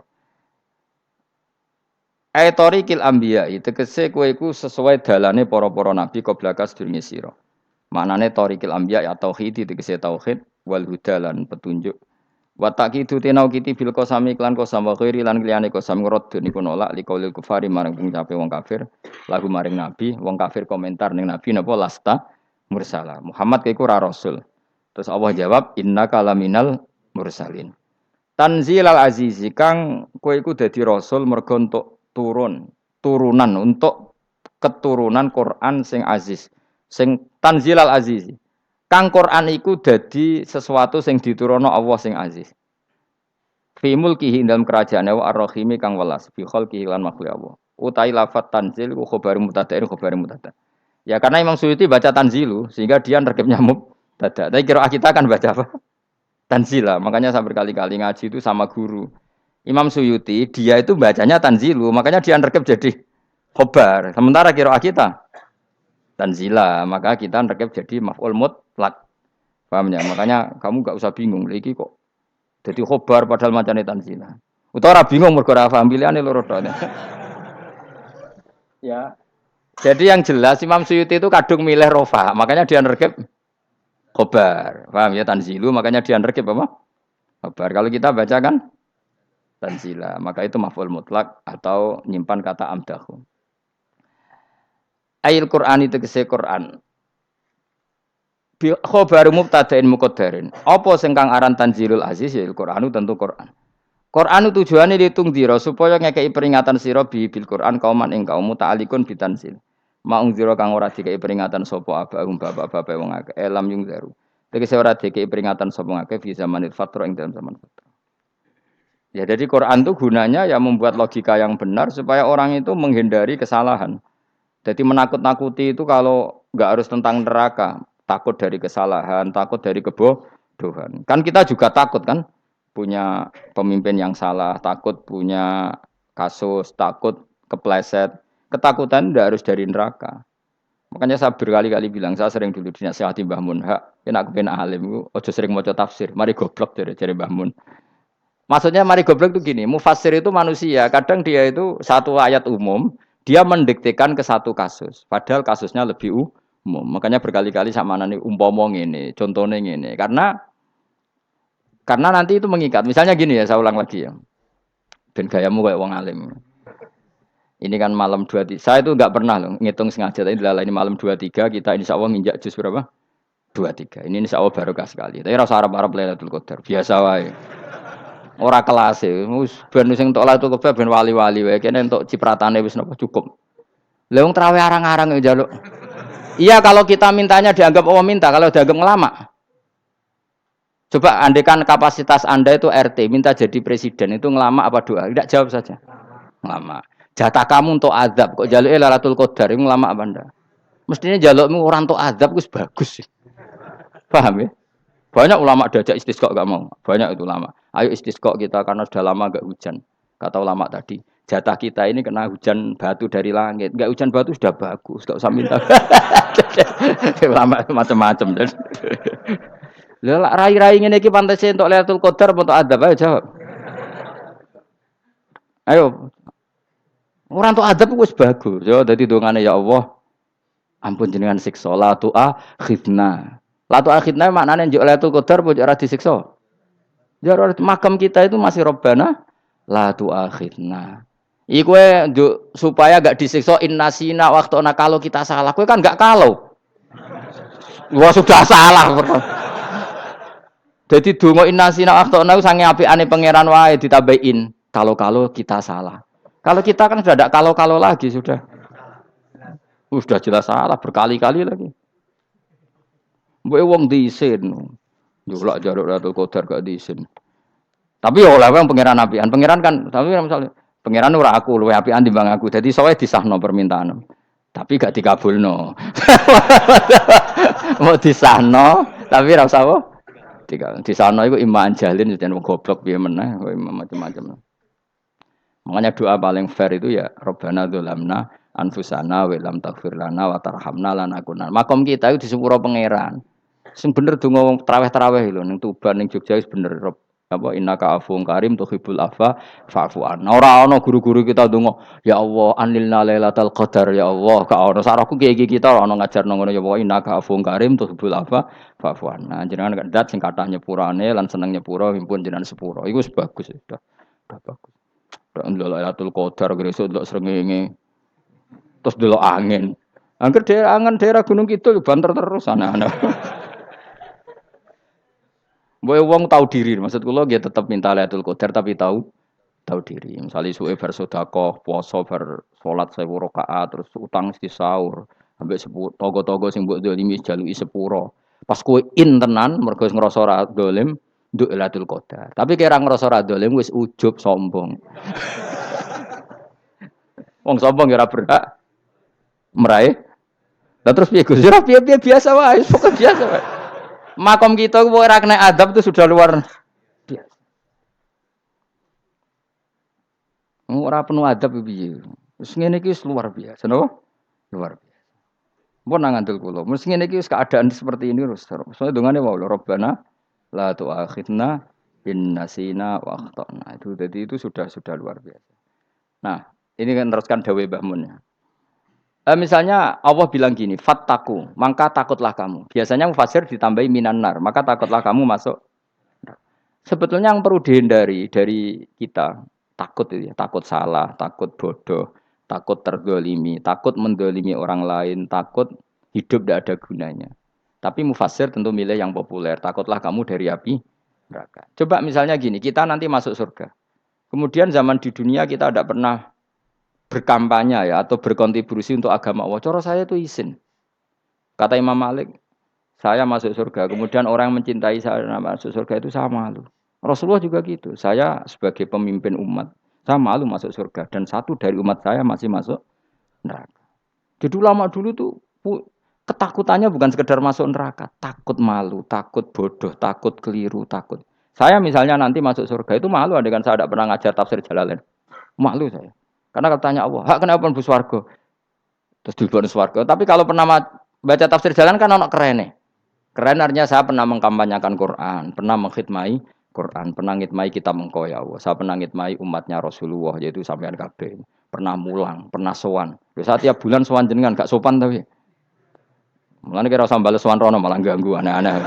Tariqil anbiya tegese kowe iku sesuai dalane para-para nabi qabla ka sedurunge sira. Maknane tariqil anbiya ya tauhid tegese tauhid wal huda lan petunjuk. Wa taqidu tenau kiti bil qasami klan qasam wa ghairi lan liyane qasam ngrad niku nolak liqaulil kufari marang pengucape wong kafir lagu maring nabi wong kafir komentar ning nabi napa lasta mursala Muhammad iku ora rasul terus Allah jawab innaka laminal mursalin tanzilal azizi kang kowe iku dadi rasul mergo entuk turunan untuk keturunan Quran sing aziz sing tanzilal azizi kang Quran iku dadi sesuatu sing diturunno Allah sing aziz. Fi mulkihi dalam kerajaane wa ar-rahimi kang welas fi khalqihi lan makhluk Allah. Utai lafat tanzil ku khabaru mubtada'in khabaru mubtada'. Ya karena Imam Suyuti baca tanzilu sehingga dia nerkepnya mubtada'. Tapi kira kita akan baca apa? Tanzila. Makanya saya berkali-kali ngaji itu sama guru. Imam Suyuti dia itu bacanya tanzilu, makanya dia nerkep jadi khabar. Sementara kira kita tanzila, maka kita rekep jadi maf'ul mutlak. Paham ya? Makanya kamu enggak usah bingung iki kok jadi khobar padahal macane tanzila. Utawa ora bingung mergo ora paham pilihane loro tok. Ya. Jadi yang jelas Imam Suyuti itu kadung milih rofa, makanya dia rekep khobar. Paham ya tanzilu, makanya dia rekep apa? Khobar. Kalau kita baca kan tanzila. Maka itu maf'ul mutlak atau nyimpan kata amdahu. Ayil Qur'an itu kese Qur'an. Bi khabaru mubtada'in muqaddarin. Apa sing kang aran tanzilul aziz ya Qur'anu tentu Qur'an. Qur'anu tujuane ditung dira supaya ngekeki peringatan sira bil Qur'an kauman ing kaum muta'alikun bitanzil. Maung dira kang ora dikeki peringatan sapa abahum bapak-bapak wong akeh elam yung daru. Tegese ora dikeki peringatan sapa ngakeh fi zamanil fatra ing dalam zaman fatra. Ya jadi Quran itu gunanya ya membuat logika yang benar supaya orang itu menghindari kesalahan. Jadi menakut-nakuti itu kalau nggak harus tentang neraka, takut dari kesalahan, takut dari kebodohan. Kan kita juga takut kan punya pemimpin yang salah, takut punya kasus, takut kepleset. Ketakutan tidak harus dari neraka. Makanya saya berkali-kali bilang, saya sering dulu dinasihati Mbah Mun, hak, kena aku kena alim, ojo sering maca tafsir, mari goblok dari Mbah Mun. Maksudnya mari goblok itu gini, mufassir itu manusia, kadang dia itu satu ayat umum, dia mendiktekan ke satu kasus, padahal kasusnya lebih umum. Makanya berkali-kali sama nani umpama ini, contohnya ini, karena nanti itu mengikat. Misalnya gini ya, saya ulang lagi ya, ben gayamu kayak wong alim. Ini kan malam 23. Saya itu nggak pernah loh ngitung sengaja. Tapi ini malam 23 kita insya Allah nginjak juz berapa? 23. Ini insya Allah barokah sekali. Tapi rasa Arab-Arab Lailatul Qadar. Biasa wae. Ora kelas e. Wis ben sing entuk Lailatul Qadar ben wali-wali wae. Kene entuk cipratane wis napa cukup. Lah wong traweh arang-arang ya njaluk. Iya kalau kita mintanya dianggap Allah minta, kalau dianggap ngelama. Coba andekan kapasitas Anda itu RT, minta jadi presiden itu ngelama apa doa? Tidak jawab saja. Ngelama. Jatah kamu untuk azab kok jaluk Lailatul Qadar itu ngelama apa Anda? Mestinya jalukmu orang untuk azab itu bagus sih. Paham ya? Banyak ulama diajak istisqa enggak mau. Banyak itu ulama. Ayo istisqa kita karena sudah lama enggak hujan. Kata ulama tadi, jatah kita ini kena hujan batu dari langit. Enggak hujan batu sudah bagus, enggak usah minta. Ulama macam-macam. Lah rai-rai ngene iki pantese entuk Lailatul Qadar apa untuk azab ayo jawab. Ayo. Orang untuk azab wis bagus. Yo dadi dongane ya Allah. Ampun jenengan siksa la tu'akhidna. La tu'akhidna maknane njuk Lailatul Qadar apa ora disiksa? Ya makam kita itu masih Rabbana la tu'akhidna. Iku supaya gak disiksa innasina waqtuna kalau kita salah. Kowe kan gak kalau. Wah sudah salah. Jadi donga innasina waqtuna sange apikane pangeran wae ditambahin kalau kita salah. Kalau kita kan sudah tidak kalau lagi sudah. Sudah jelas salah berkali-kali lagi. Mbok wong diisin. Julak jaruk Lailatul Qadar gak diisin. Tapi ya oleh wong pangeran apian. Pangeran kan tapi misalnya pangeran ora aku luwe apian timbang aku. Jadi sowe disahno permintaan. Tapi gak dikabulno. Mau disahno tapi ora usah apa? Disahno iku iman jalin jeneng goblok piye meneh, macam-macam. Makanya doa paling fair itu ya Rabbana dzalamna anfusana wa lam taghfir lana wa tarhamna lanakunanna. Makom kita itu di sepuro pangeran. Sing bener donga traweh-traweh lho ning Tuban ning Jogja wis bener apa innaka afuwun karim tuhibbul afwa fa'fu anna. Ora ana guru-guru kita donga ya Allah anilna lailatul qadar ya Allah. Ka ono saraku kiye kita ora ono ngajarno ngono ya Allah innaka afuwun karim tuhibbul afwa fa'fu anna. Jenengan kandat sing kathah nyepurane lan seneng nyepuro impun jenengan sepuro. Iku wis bagus sudah. Udah bagus. Ndelok Lailatul Qadar gresuk ndelok srengenge. Terus ndelok angin. Angger daerah Gunung Kidul banter terus anak-anak. Mbok wong tahu diri, maksud kula nggih tetep minta Lailatul Qadar tapi tahu diri. Misale suwe bar sedekah, puasa bar salat 1000 rakaat terus utang mesti sahur. Ambek togo-togo sing mbok dolimi jaluki sepuro. Pas kowe tenan mergo ngrasa ora dolim, nduk Lailatul Qadar. Tapi kira ngrasa ora dolim wis ujub sombong. Wong sombong ora berhak meraih. Lah terus piye Gus? Ora piye biasa wae, pokoke biasa wae. Makom kita kok ora kena adab itu sudah luar biasa. Ora penuh adab piye. Wis ngene iki wis luar biasa, napa? Luar biasa. Mun nang ngandel kula, mesti ngene iki wis keadaan seperti ini terus. Soale dongane wae Rabbana la tu'akhidna in nasina wa akhtana. Itu jadi itu sudah luar biasa. Nah, ini kan teruskan dawuh Mbah Mun ya. Misalnya Allah bilang gini, fattaku, maka takutlah kamu. Biasanya mufasir ditambahi minan nar, maka takutlah kamu masuk. Sebetulnya yang perlu dihindari dari kita takut itu ya, takut salah, takut bodoh, takut terdolimi, takut mendolimi orang lain, takut hidup tidak ada gunanya. Tapi mufasir tentu milih yang populer. Takutlah kamu dari api neraka. Coba misalnya gini, kita nanti masuk surga. Kemudian zaman di dunia kita tidak pernah berkampanye ya atau berkontribusi untuk agama Allah. Cara saya itu izin. Kata Imam Malik, saya masuk surga. Kemudian orang yang mencintai saya masuk surga itu saya malu. Rasulullah juga gitu. Saya sebagai pemimpin umat, saya malu masuk surga. Dan satu dari umat saya masih masuk neraka. Jadi ulama dulu tuh ketakutannya bukan sekedar masuk neraka, takut malu, takut bodoh, takut keliru, takut. Saya misalnya nanti masuk surga itu malu dengan saya tidak pernah ngajar tafsir Jalalain. Malu saya. Karena katanya Allah, hak kenapa pun buswargo? Terus diberi swargo. Tapi kalau pernah baca tafsir jalan kan anak keren nih. Keren artinya saya pernah mengkampanyekan Quran, pernah mengkhidmai Quran, pernah ngitmai kitab engkau ya Allah. Saya pernah ngitmai umatnya Rasulullah yaitu sampean kabeh. Pernah mulang, pernah sowan. Saat tiap bulan sowan jenengan gak sopan tapi. Mulane kira usah bales sowan rono malah ganggu aneh-aneh.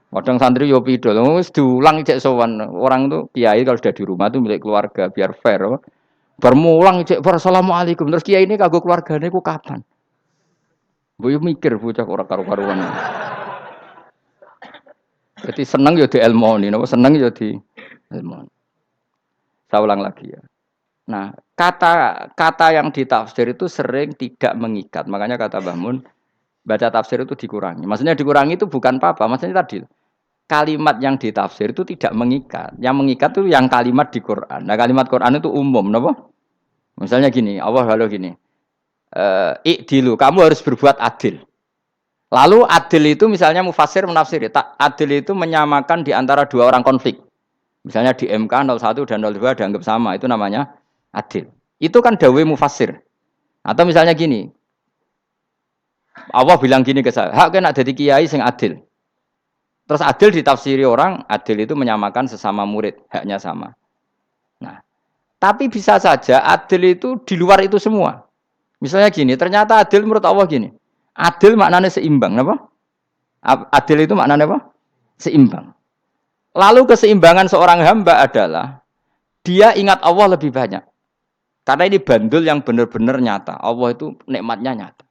Kadang santri yo pidol, wis diulang cek sowan. Orang tuh kiai kalau sudah di rumah tuh milik keluarga biar fair. Bermulang cek assalamualaikum. Terus kiai ini kagok keluargane ku kapan? Boyo mikir bocah ora karu-karuan. Jadi seneng ya di ilmoni, napa seneng ya di ilmoni. Saya ulang lagi ya. Nah, kata yang ditafsir itu sering tidak mengikat. Makanya kata Mbah Mun, baca tafsir itu dikurangi. Maksudnya dikurangi itu bukan apa-apa, maksudnya tadi kalimat yang ditafsir itu tidak mengikat. Yang mengikat itu yang kalimat di Quran. Nah, kalimat Quran itu umum, napa? Misalnya gini, Allah lalu gini. Ikdilu, kamu harus berbuat adil. Lalu adil itu misalnya mufasir menafsiri, adil itu menyamakan di antara dua orang konflik. Misalnya di MK 01 dan 02 dianggap sama, itu namanya adil. Itu kan dawe mufasir. Atau misalnya gini, Allah bilang gini ke saya, hak kena jadi kiai sing adil. Terus adil ditafsiri orang, adil itu menyamakan sesama murid, haknya sama. Nah, tapi bisa saja adil itu di luar itu semua. Misalnya gini, ternyata adil menurut Allah gini. Adil maknanya seimbang, apa? Adil itu maknanya apa? Seimbang. Lalu keseimbangan seorang hamba adalah dia ingat Allah lebih banyak. Karena ini bandul yang benar-benar nyata. Allah itu nikmatnya nyata.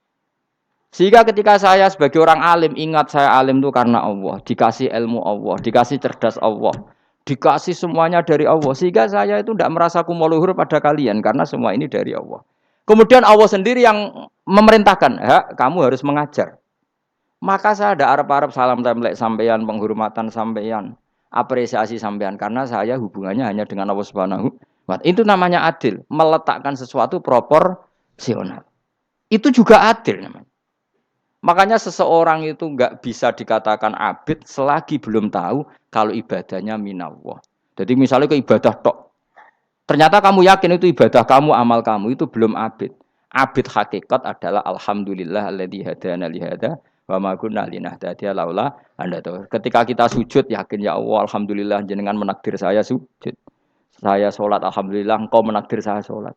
Sehingga ketika saya sebagai orang alim ingat saya alim itu karena Allah, dikasih ilmu Allah, dikasih cerdas Allah, dikasih semuanya dari Allah. Sehingga saya itu tidak merasa kumuluhur pada kalian karena semua ini dari Allah. Kemudian Allah sendiri yang memerintahkan, kamu harus mengajar. Maka saya ada arep-arep salam templek sampeyan, penghormatan sampeyan, apresiasi sampeyan karena saya hubungannya hanya dengan Allah Subhanahu wa ta'ala. Itu namanya adil, meletakkan sesuatu proporsional. Itu juga adil namanya. Makanya seseorang itu enggak bisa dikatakan abid selagi belum tahu kalau ibadahnya minallah. Jadi misalnya ke ibadah tok. Ternyata kamu yakin itu ibadah kamu, amal kamu itu belum abid. Abid hakikat adalah alhamdulillah alladzi hadana li hada wa ma kunna linahtadiya laula anda tahu. Ketika kita sujud yakin ya Allah alhamdulillah jenengan menakdir saya sujud. Saya salat alhamdulillah engkau menakdir saya salat.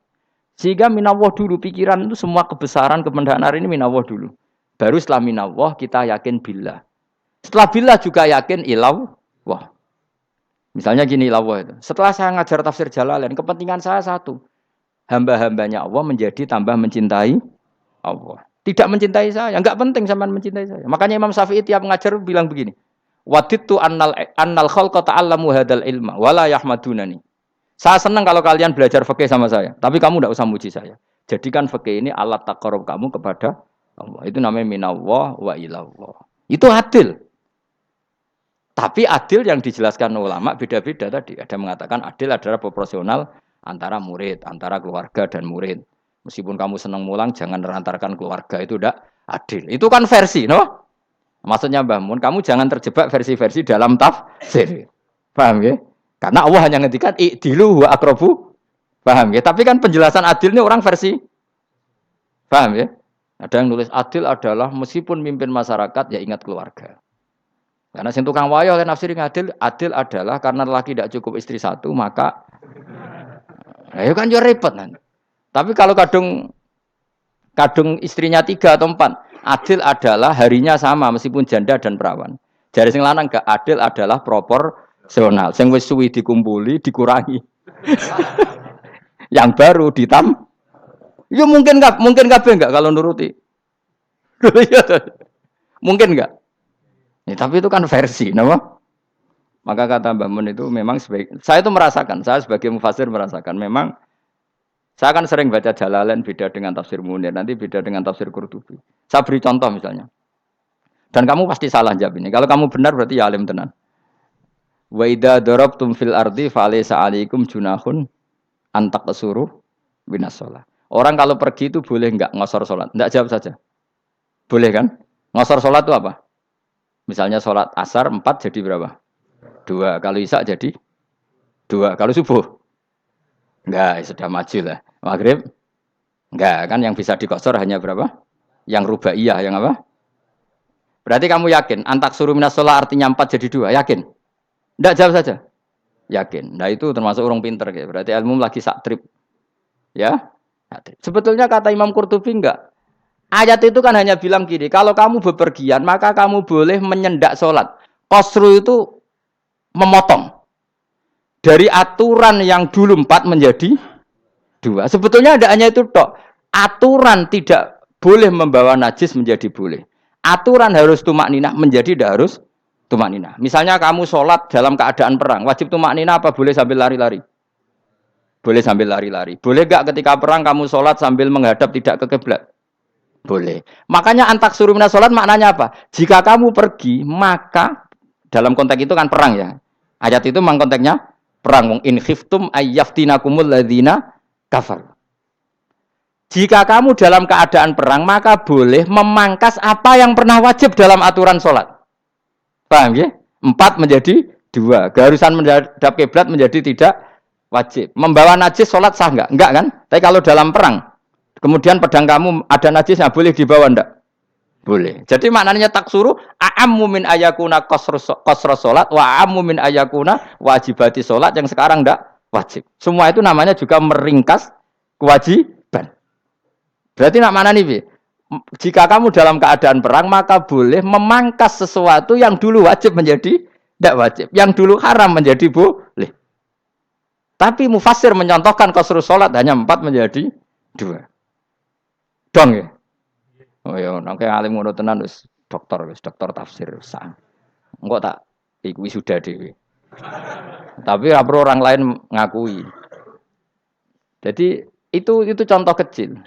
Sehingga minallah dulu pikiran itu semua kebesaran kemendahan ini minallah dulu. Baru setelah minallah kita yakin billah. Setelah billah juga yakin ilallah. Misalnya gini lawah itu. Setelah saya ngajar tafsir Jalalain, kepentingan saya satu. Hamba-hambanya Allah menjadi tambah mencintai Allah. Tidak mencintai saya. Enggak penting sampean mencintai saya. Makanya Imam Syafi'i tiap ngajar bilang begini. Wadittu annal khalqa ta'allamu hadal ilma wala yahmadunani. Saya senang kalau kalian belajar fikih sama saya. Tapi kamu enggak usah muji saya. Jadikan fikih ini alat taqarrub kamu kepada Allah. Itu namanya minallah wa ilallah. Itu adil. Tapi adil yang dijelaskan ulama beda-beda tadi. Ada mengatakan adil adalah proporsional antara murid, antara keluarga dan murid. Meskipun kamu senang mulang, jangan merantarkan keluarga, itu tidak adil. Itu kan versi, no? Maksudnya Mbah Mun, kamu jangan terjebak versi-versi dalam tafsir. Paham ya? Karena Allah hanya ngendikan i'dilu wa aqrabu. Paham ya? Tapi kan penjelasan adil ini orang versi. Paham ya? Ada yang nulis adil adalah meskipun mimpin masyarakat ya ingat keluarga. Karena sing tukang wayo oleh nafsir adil adalah karena laki tidak cukup istri satu maka ayo kan yo repot nanti. Tapi kalau kadung istrinya 3 atau 4, adil adalah harinya sama meskipun janda dan perawan. Jari sing lanang gak adil adalah proporsional. Rasional. Sing wis suwi dikumpuli, dikurangi. Yang baru ya mungkin kabeh enggak kalau nuruti. Mungkin enggak? Ya, tapi itu kan versi, napa? Maka kata Mbak Mun itu memang saya itu merasakan, saya sebagai mufasir merasakan memang saya kan sering baca Jalalain beda dengan tafsir Munir, nanti beda dengan tafsir Qurtubi. Saya beri contoh misalnya. Dan kamu pasti salah jawab ini. Kalau kamu benar berarti ya alim tenan. Wa idza darabtum fil ardi falaysa 'alaikum junahun antak kesuruh binas sholat. Orang kalau pergi itu boleh enggak ngosor sholat? Enggak, jawab saja. Boleh kan? Ngosor sholat itu apa? Misalnya sholat asar 4 jadi berapa? 2. Kalau isya jadi 2. Kalau subuh? Enggak, sudah maju lah. Maghrib? Enggak, kan yang bisa dikosor hanya berapa? Yang rubaiyah, yang apa? Berarti kamu yakin antak suruh minas sholat artinya 4 jadi 2? Yakin? Enggak, jawab saja. Yakin. Nah itu termasuk orang pinter. Ya. Berarti ilmu lagi sak trip. Ya. Sebetulnya kata Imam Qurtubi enggak. Ayat itu kan hanya bilang gini, kalau kamu bepergian maka kamu boleh menyendak sholat. Qasru itu memotong. Dari aturan yang dulu 4 menjadi 2. Sebetulnya tidak hanya itu tok. Aturan tidak boleh membawa najis menjadi boleh. Aturan harus tumak ninah menjadi tidak harus tumak ninah. Misalnya kamu sholat dalam keadaan perang, wajib tumak ninah apa boleh sambil lari-lari? Boleh sambil lari-lari. Boleh gak ketika perang kamu sholat sambil menghadap tidak ke kiblat? Boleh. Makanya antak suruh minas sholat maknanya apa? Jika kamu pergi, maka dalam konteks itu kan perang ya. Ayat itu memang konteksnya perang. In khiftum ayyaftinakumul ladzina kafar. Jika kamu dalam keadaan perang, maka boleh memangkas apa yang pernah wajib dalam aturan sholat. Paham ya? 4 menjadi 2. Keharusan menghadap kiblat menjadi tidak wajib. Membawa najis sholat sah enggak? Enggak kan? Tapi kalau dalam perang, kemudian pedang kamu ada najisnya, boleh dibawa enggak? Boleh. Jadi maknanya taksuru a'ammu min ayakuna qasra salat wa a'ammu min ayakuna wajibati salat yang sekarang enggak wajib. Semua itu namanya juga meringkas kewajiban. Berarti nak mana nih? Jika kamu dalam keadaan perang maka boleh memangkas sesuatu yang dulu wajib menjadi tidak wajib, yang dulu haram menjadi boleh. Tapi mufassir menyontohkan qasrus salat hanya 4 menjadi 2. Dong ya. Oh ya, nek alim ngono tenan wis dokter tafsir sang. Engko tak iku wisuda dhewe. Tapi ora perlu orang lain ngakui. Jadi itu contoh kecil.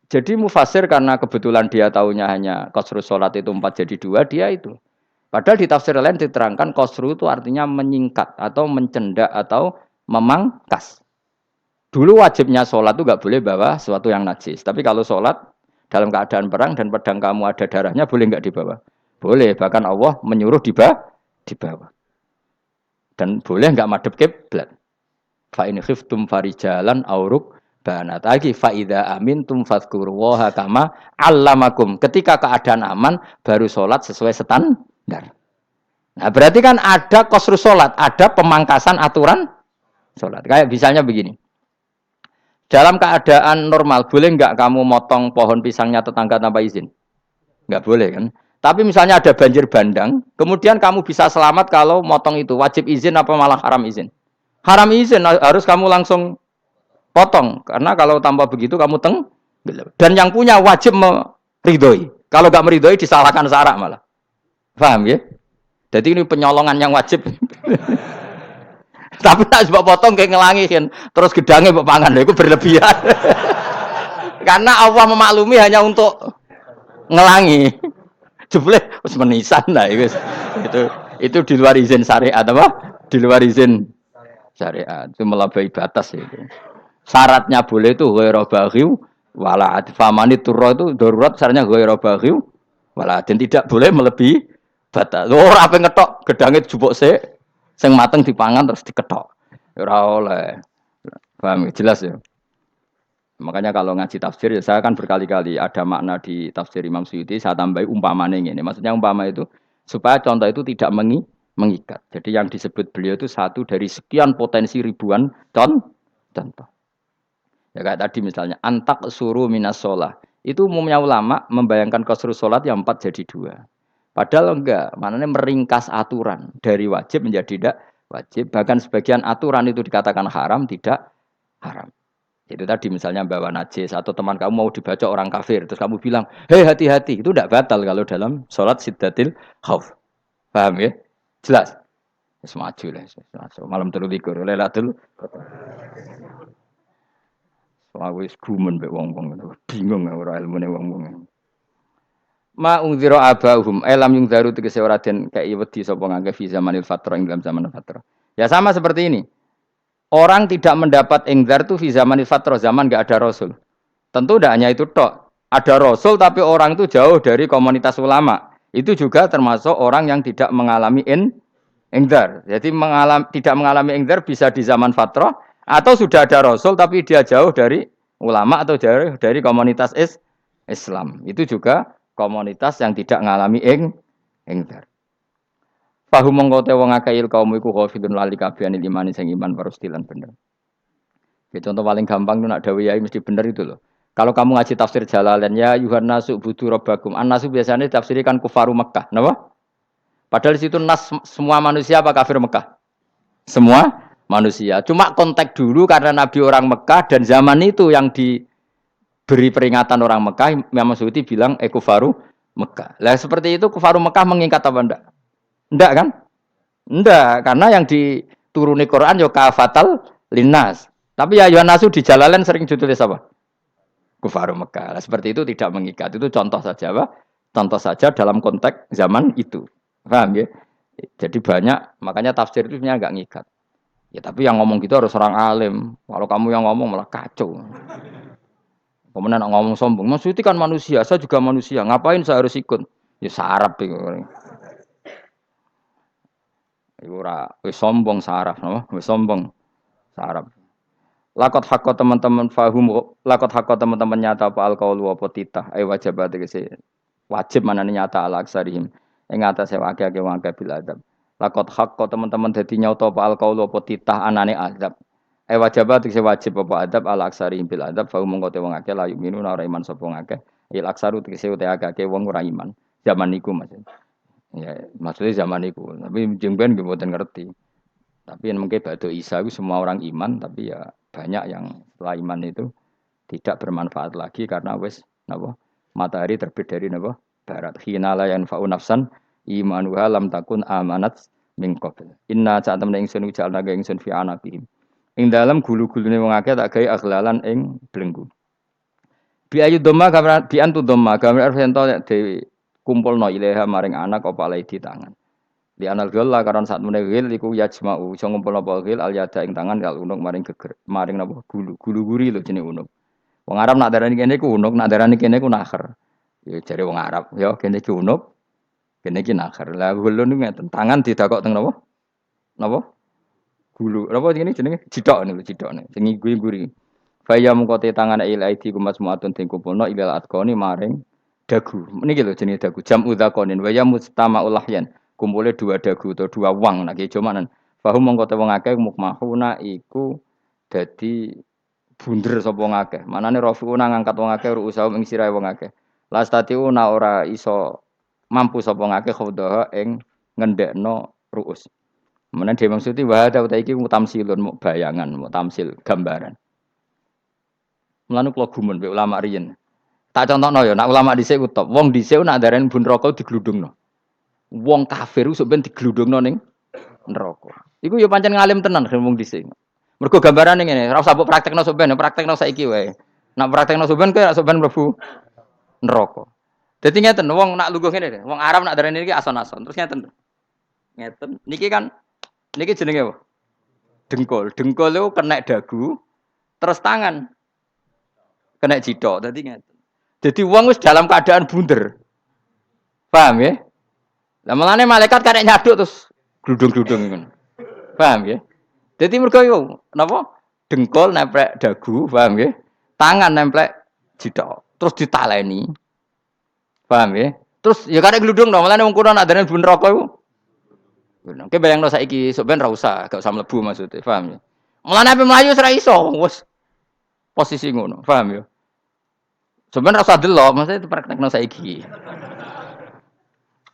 Jadi mufasir karena kebetulan dia tahunya hanya qasrus salat itu 4 jadi 2, dia itu. Padahal di tafsir lain diterangkan qasru itu artinya menyingkat atau mencendak atau memangkas. Dulu wajibnya sholat itu nggak boleh bawa sesuatu yang najis. Tapi kalau sholat dalam keadaan perang dan pedang kamu ada darahnya, boleh nggak dibawa? Boleh. Bahkan Allah menyuruh dibawa. Dan boleh nggak madhep kiblat. Fa in khiftum farijalan auruk banat lagi fa idza amintum fadhkurullaha kama 'allamakum. Ketika keadaan aman baru sholat sesuai standar. Nah, berarti kan ada qasrus sholat, ada pemangkasan aturan sholat. Kayak misalnya begini. Dalam keadaan normal, boleh nggak kamu motong pohon pisangnya tetangga tanpa izin? Nggak boleh kan? Tapi misalnya ada banjir bandang, kemudian kamu bisa selamat kalau motong itu. Wajib izin apa malah haram izin? Haram izin, harus kamu langsung potong. Karena kalau tanpa begitu kamu dan yang punya wajib meridhoi. Kalau nggak meridhoi disalahkan syarak malah. Paham ya? Jadi ini penyolongan yang wajib. Tapi tak sebab potong kayak ngelangihin, terus gedangnya mbok pangan, itu berlebihan. Karena Allah memaklumi hanya untuk ngelangi. Jebule wis menisan lah itu di luar izin syariat apa? Di luar izin syariat. Itu melampaui batas itu. Syaratnya boleh itu ghairu baghiw wala famani turra itu darurat syaratnya ghairu baghiw wala dan tidak boleh melebihi batas. Ora ape ngetok gedange jupuk sik. Sing mateng dipangan terus diketok. Ora oleh. Paham jelas ya. Makanya kalau ngaji tafsir ya saya kan berkali-kali ada makna di tafsir Imam Suyuti saya tambahi umpamane ngene. Maksudnya umpama itu supaya contoh itu tidak mengikat. Jadi yang disebut beliau itu satu dari sekian potensi ribuan contoh. Ya kayak tadi misalnya antak suruh minas sholah. Itu umumnya ulama membayangkan qasrus sholat yang 4 jadi 2. Padahal enggak, maknanya meringkas aturan dari wajib menjadi tidak wajib. Bahkan sebagian aturan itu dikatakan haram, tidak haram. Itu tadi misalnya bawa najis atau teman kamu mau dibaca orang kafir, terus kamu bilang, hei hati-hati, itu tidak batal kalau dalam sholat siddatil khauf. Paham ya? Jelas. Semaju lah, malam telu likur, lelatul. Soalnya wis gumen be wong-wong, bingung ora ilmune wong-wong. Ma ungzira abahum elam yung daru tegese ora den kei wedi sapa ngangge fi zamanil fatrah ing dalam zaman fatrah. Ya sama seperti ini. Orang tidak mendapat ingzar itu fi zamanil fatrah, zaman enggak ada rasul. Tentu tidak hanya itu tok. Ada rasul tapi orang itu jauh dari komunitas ulama. Itu juga termasuk orang yang tidak mengalami ingzar. Jadi tidak mengalami ingzar bisa di zaman fatrah atau sudah ada rasul tapi dia jauh dari ulama atau jauh dari komunitas Islam. Itu juga komunitas yang tidak ngalami ingzar. Fahum mongko te wong akeh kaum iku ghafilun lali kabehane imane sing iman parustilan bener. Ya, contoh paling gampang itu nak dawuh yai mesti bener itu loh. Kalau kamu ngaji tafsir Jalalain ya yuhan nasu budu rabbakum. An-nasu biasanya ditafsirkan kufaru Mekah, napa? Padahal di situ nas semua manusia apa kafir Mekah? Semua manusia. Cuma konteks dulu karena Nabi orang Mekah dan zaman itu yang diberi peringatan orang Mekah, Imam Suyuti bilang kufaru Mekah. Lah seperti itu kufaru Mekah mengikat apa enggak? Enggak kan? Enggak, karena yang dituruni Quran yo kafatal linnas. Tapi ya Yohanasu di Jalalain sering ditulis apa? Kufaru Mekah. Nah, seperti itu tidak mengikat. Itu contoh saja, Pak. Contoh saja dalam konteks zaman itu. Paham ya? Jadi banyak, makanya tafsir itu sebenarnya enggak ngikat. Ya tapi yang ngomong gitu harus orang alim. Kalau kamu yang ngomong malah kacau. Kemudian ngomong sombong, maksudnya kan manusia, saya juga manusia. Ngapain saya harus ikut? Ya sarap itu. Iku ora wis sombong saraf, no? Wis sombong saraf. Lakot hakko teman-teman fahum, lakot hakko teman-teman nyata apa alqaulu apa titah, wajib tegese wajib manane nyata ala aksarihim. Ing atase akeh-akeh wong akeh bil adab. Lakot hakko teman-teman dadi nyata apa alqaulu apa titah anane azab. Wajib tegese wajib apa adab ala aksarihim bil adab, fahum mongko te wong akeh la yuminuna ora iman sapa akeh. Il aksaru tegese ute akeh wong ora iman. Zaman niku maksud. Ya, maksudnya zaman itu. Tapi jengben gue buatan ngerti. Tapi yang mungkin batu Isa itu semua orang iman, tapi ya banyak yang setelah iman itu tidak bermanfaat lagi karena wes napa matahari terbit dari napa barat. Hina la yanfa'u nafsan imanuha lam takun amanat min qabl. Inna sa'atam ingsun jalna ga ingsun fi anaqihim. Ing dalam gulu-gulune wong akeh tak gawe aghlalan ing belenggu. Bi ayu dhamma gambar bi antu dhamma gambar arfento dewi kumpulno ilaha maring anak apa alai di tangan. Di anal gila karon saat meneh gil iku yajma'u iso ngumpulno apa gil al yada ing tangan kal unuk maring geger maring napa gulu-guri lho jenenge unuk. Wong Arab nak darani kene iku unuk, nak darani kene iku nakher. Ya jare wong Arab, ya kene iki unuk, kene iki nakher. Lah gulun niku ngeten, tangan didakok teng napa? Napa? Gulu. Napa jenenge? Jidok niku jidokne. Sing guri-guri. Faya mengkote tangan il aidi kumas muatun ting kumpulno ilal atqoni maring dagu. Niki lho jenenge dagu. Jam udzakonin wa ya mustama ulahyan. Kumpule dua dagu atau dua wang nek ijo manen. Fahum mongko te wong akeh mukmahuna iku dadi bunder sapa wong akeh. Manane rafiuna ngangkat wong akeh ruusaum ing sirahe wong akeh. Lastatiuna ora iso mampu sapa wong akeh khodaha ing ngendekno ruus. Menen dhewe maksudi wa ta iki mutamsilun mu bayangan, mutamsil gambaran. Mulane kula gumun mbek ulama riyen. Tak contohno ya, nak ulama dhisik ku top. Wong dhisik nak darani bun neraka digludungno. Wong kafir sok ben digludungno ning neraka. Iku ya pancen ngalim tenan wong dhisik. Mergo gambarane ngene, ora usah mbok praktekno sok ben, praktekno saiki wae. Nak praktekno sok ben kowe sok ben mlebu neraka. Dadi ngeten, wong nak lungguh ngene, wong Arab nak darani iki ason-ason. Terus ngeten. Ngeten. Niki kan niki jenenge apa? Dengkul. Dengkul itu kena dagu, terus tangan kena jidok. Dadi ngeten. Jadi wong wis dalam keadaan bunder. Paham ya? Lah mulane malaikat karek nyaduk terus gludung-gludung ngono. Paham ya? Jadi mergo yo napa? Dengkul nemplek dagu, paham ya? Tangan nemplek jidok. Terus ditaleni. Paham ya? Terus ya karek gludung dong, mulane wong kuno nak darane bun neraka iku. Oke bayangno saiki sok ben ra usah, gak usah mlebu maksudnya, paham ya? Mulane ape mlayu ora iso, wis posisi ngono, paham ya? Sebenarnya rasa delok, maksudnya itu praktekno saiki.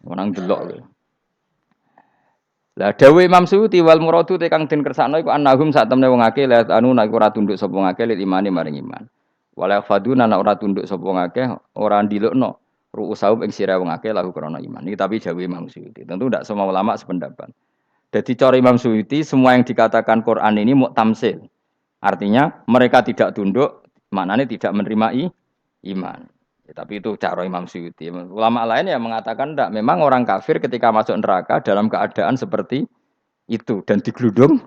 Orang delok lho. Lah dawuh Imam Suyuti wal muradu te kang den kersakno iku annahum sak temne wong akeh la anu nek ora tunduk sapa wong akeh lil imani maring iman. Wala faduna nek ora tunduk sapa wong akeh ora ndilukno ru'usahum ing sira wong akeh lahu krana iman. Iki tapi dawuh Imam Suyuti. Tentu tidak semua ulama sependapat. Jadi cara Imam Suyuti semua yang dikatakan Quran ini tamsil. Artinya mereka tidak tunduk, maknanya tidak menerima iman. Ya, tapi itu cara Imam Suyuti. Ulama lain yang mengatakan tidak. Memang orang kafir ketika masuk neraka dalam keadaan seperti itu dan digeludung.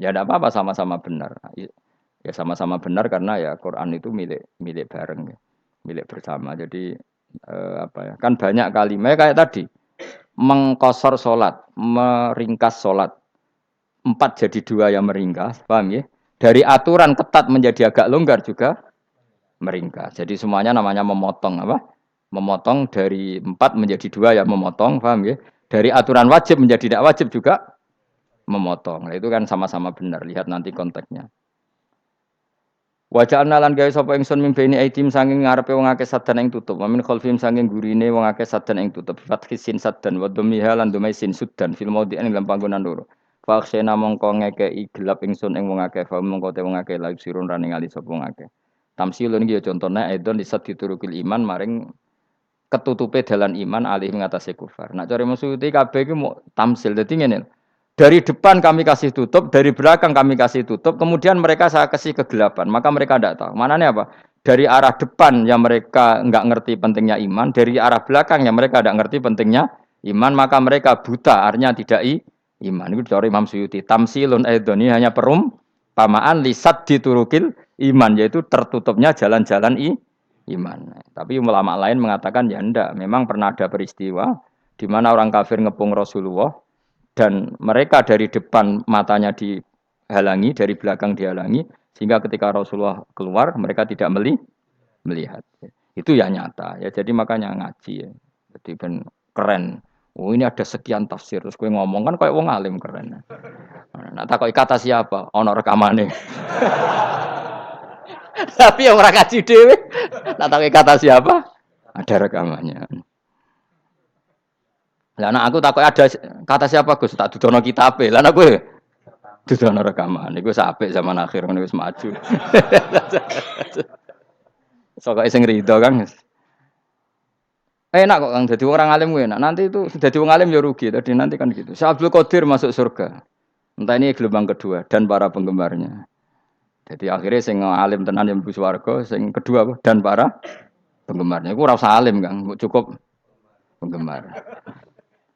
Ya tidak apa-apa sama-sama benar. Ya sama-sama benar karena ya Quran itu milik bareng, ya. Milik bersama. Jadi apa ya? Kan banyak kalimat kayak tadi mengkosor solat, meringkas solat. 4 jadi 2 yang meringkas, paham ya? Dari aturan ketat menjadi agak longgar juga meringkas. Jadi semuanya namanya memotong apa? Memotong dari 4 menjadi 2 yang memotong, paham ya? Dari aturan wajib menjadi tidak wajib juga memotong. Nah, itu kan sama-sama benar. Lihat nanti konteksnya. Wajah analan gawe sapa ingsun mimpeni aitim sanging ngarepe wong akeh sadan ing tutup. Wa min khalfim sanging gurine wong akeh sadan ing tutup. Fathisin sadan wa dhammiha lan dumai sin sudan fil maudhi'in ing panggonan loro. Faksena mongko ngekeki gelap ingsun ing wong akeh fa mongko te wong akeh laik sirun rane ngali sapa wong akeh. Tamsilun iki ya contone aidon disat diturukil iman maring ketutupe dalan iman alih ngatasé kufar. Nak cari maksudé kabeh iki mau tamsil. Dadi ngene. Dari depan kami kasih tutup, dari belakang kami kasih tutup, kemudian mereka saya kasih kegelapan. Maka mereka tidak tahu. Mananya apa? Dari arah depan yang mereka enggak ngerti pentingnya iman, dari arah belakang yang mereka tidak ngerti pentingnya iman, maka mereka buta, artinya tidak iman. Itu dari Imam Suyuti. Tamsilun aidoni hanya perumpamaan lisat diturukil iman, yaitu tertutupnya jalan-jalan iman. Tapi ulama lain mengatakan ya enggak. Memang pernah ada peristiwa di mana orang kafir ngepung Rasulullah, dan mereka dari depan matanya dihalangi, dari belakang dihalangi, sehingga ketika Rasulullah keluar mereka tidak melihat. Itu ya nyata ya. Jadi makanya ngaji ya. Jadi ben keren. Oh ini ada sekian tafsir. Terus gue ngomong kan kayak wong alim keren. Nah takoi kata siapa? Ono rekamane. Tapi yang ora ngaji dhewe. Nah takoi kata siapa? Ada rekamannya. Lah anak aku takut ada kata siapa Gus tak dudono kitabe. Lah anak gue dudono rekaman. Iku apik zaman akhir ngene wis maju. Sok sing rido Kang. Enak kok Kang dadi orang alim gue enak. Nanti itu dadi wong alim ya rugi. Tadi nanti kan gitu. Syekh Abdul Qadir masuk surga. Entah ini gelombang kedua dan para penggemarnya. Jadi akhirnya sing alim tenan yang mlebu swarga, sing kedua apa? Dan para penggemarnya. Iku ora usah alim Kang, cukup penggemar.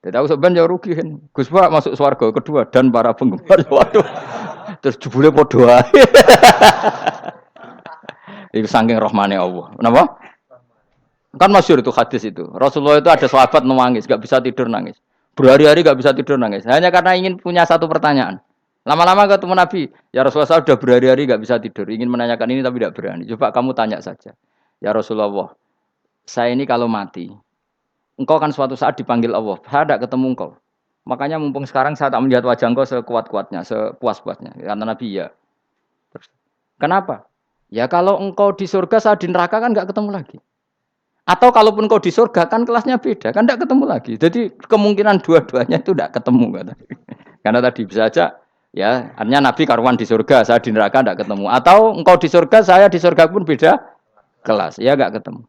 Jadi aku sebenarnya rugi kan. Gus Pak masuk swarga kedua dan para penggemar. Waduh. Terus jebule padha ae. Iku saking rahmane Allah. Kenapa? Kan masyhur itu hadis itu. Rasulullah itu ada sahabat nangis, enggak bisa tidur nangis. Berhari-hari enggak bisa tidur nangis. Hanya karena ingin punya satu pertanyaan. Lama-lama ketemu Nabi, ya Rasulullah saya sudah berhari-hari enggak bisa tidur, ingin menanyakan ini tapi tidak berani. Coba kamu tanya saja. Ya Rasulullah, saya ini kalau mati, engkau kan suatu saat dipanggil Allah. Saya tidak ketemu engkau. Makanya mumpung sekarang saya tak melihat wajah engkau sekuat-kuatnya, sepuas-puasnya. Karena Nabi ya. Terus, kenapa? Ya kalau engkau di surga, saya di neraka kan enggak ketemu lagi. Atau kalaupun engkau di surga kan kelasnya beda, kan enggak ketemu lagi. Jadi kemungkinan dua-duanya itu enggak ketemu. Kata. Karena tadi bisa saja, ya artinya Nabi karuan di surga, saya di neraka enggak ketemu. Atau engkau di surga, saya di surga pun beda kelas, ya enggak ketemu.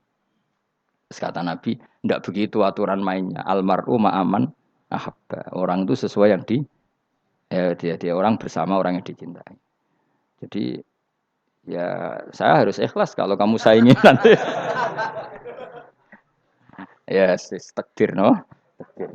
Kata Nabi, tidak begitu aturan mainnya. Almaru ma'aman ahabba. Orang itu sesuai yang dia orang bersama orang yang dicintai. Jadi ya saya harus ikhlas kalau kamu saingi nanti. Ya, takdir no. Takdir.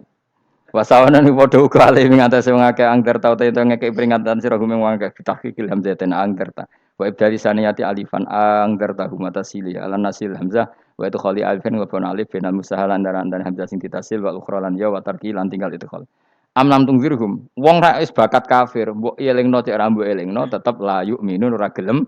Wasawana ni padha uga ale ngatasi wong akeh angger tau te ngekek peringatan sira gumeng wong akeh tahqiqil hamzatin angger ta. Wa ibdali saniyati alifan angger ta humata sili ala nasil hamzah wa itu khali alifan wa bon alif binal musahalan dan hamzah sing ditasil wa ukhra lan ya wa tarki lan tinggal itu khol. Am lam tungzirhum wong ra wis bakat kafir mbok elingno cek ra mbok elingno tetep la yu'minun ora gelem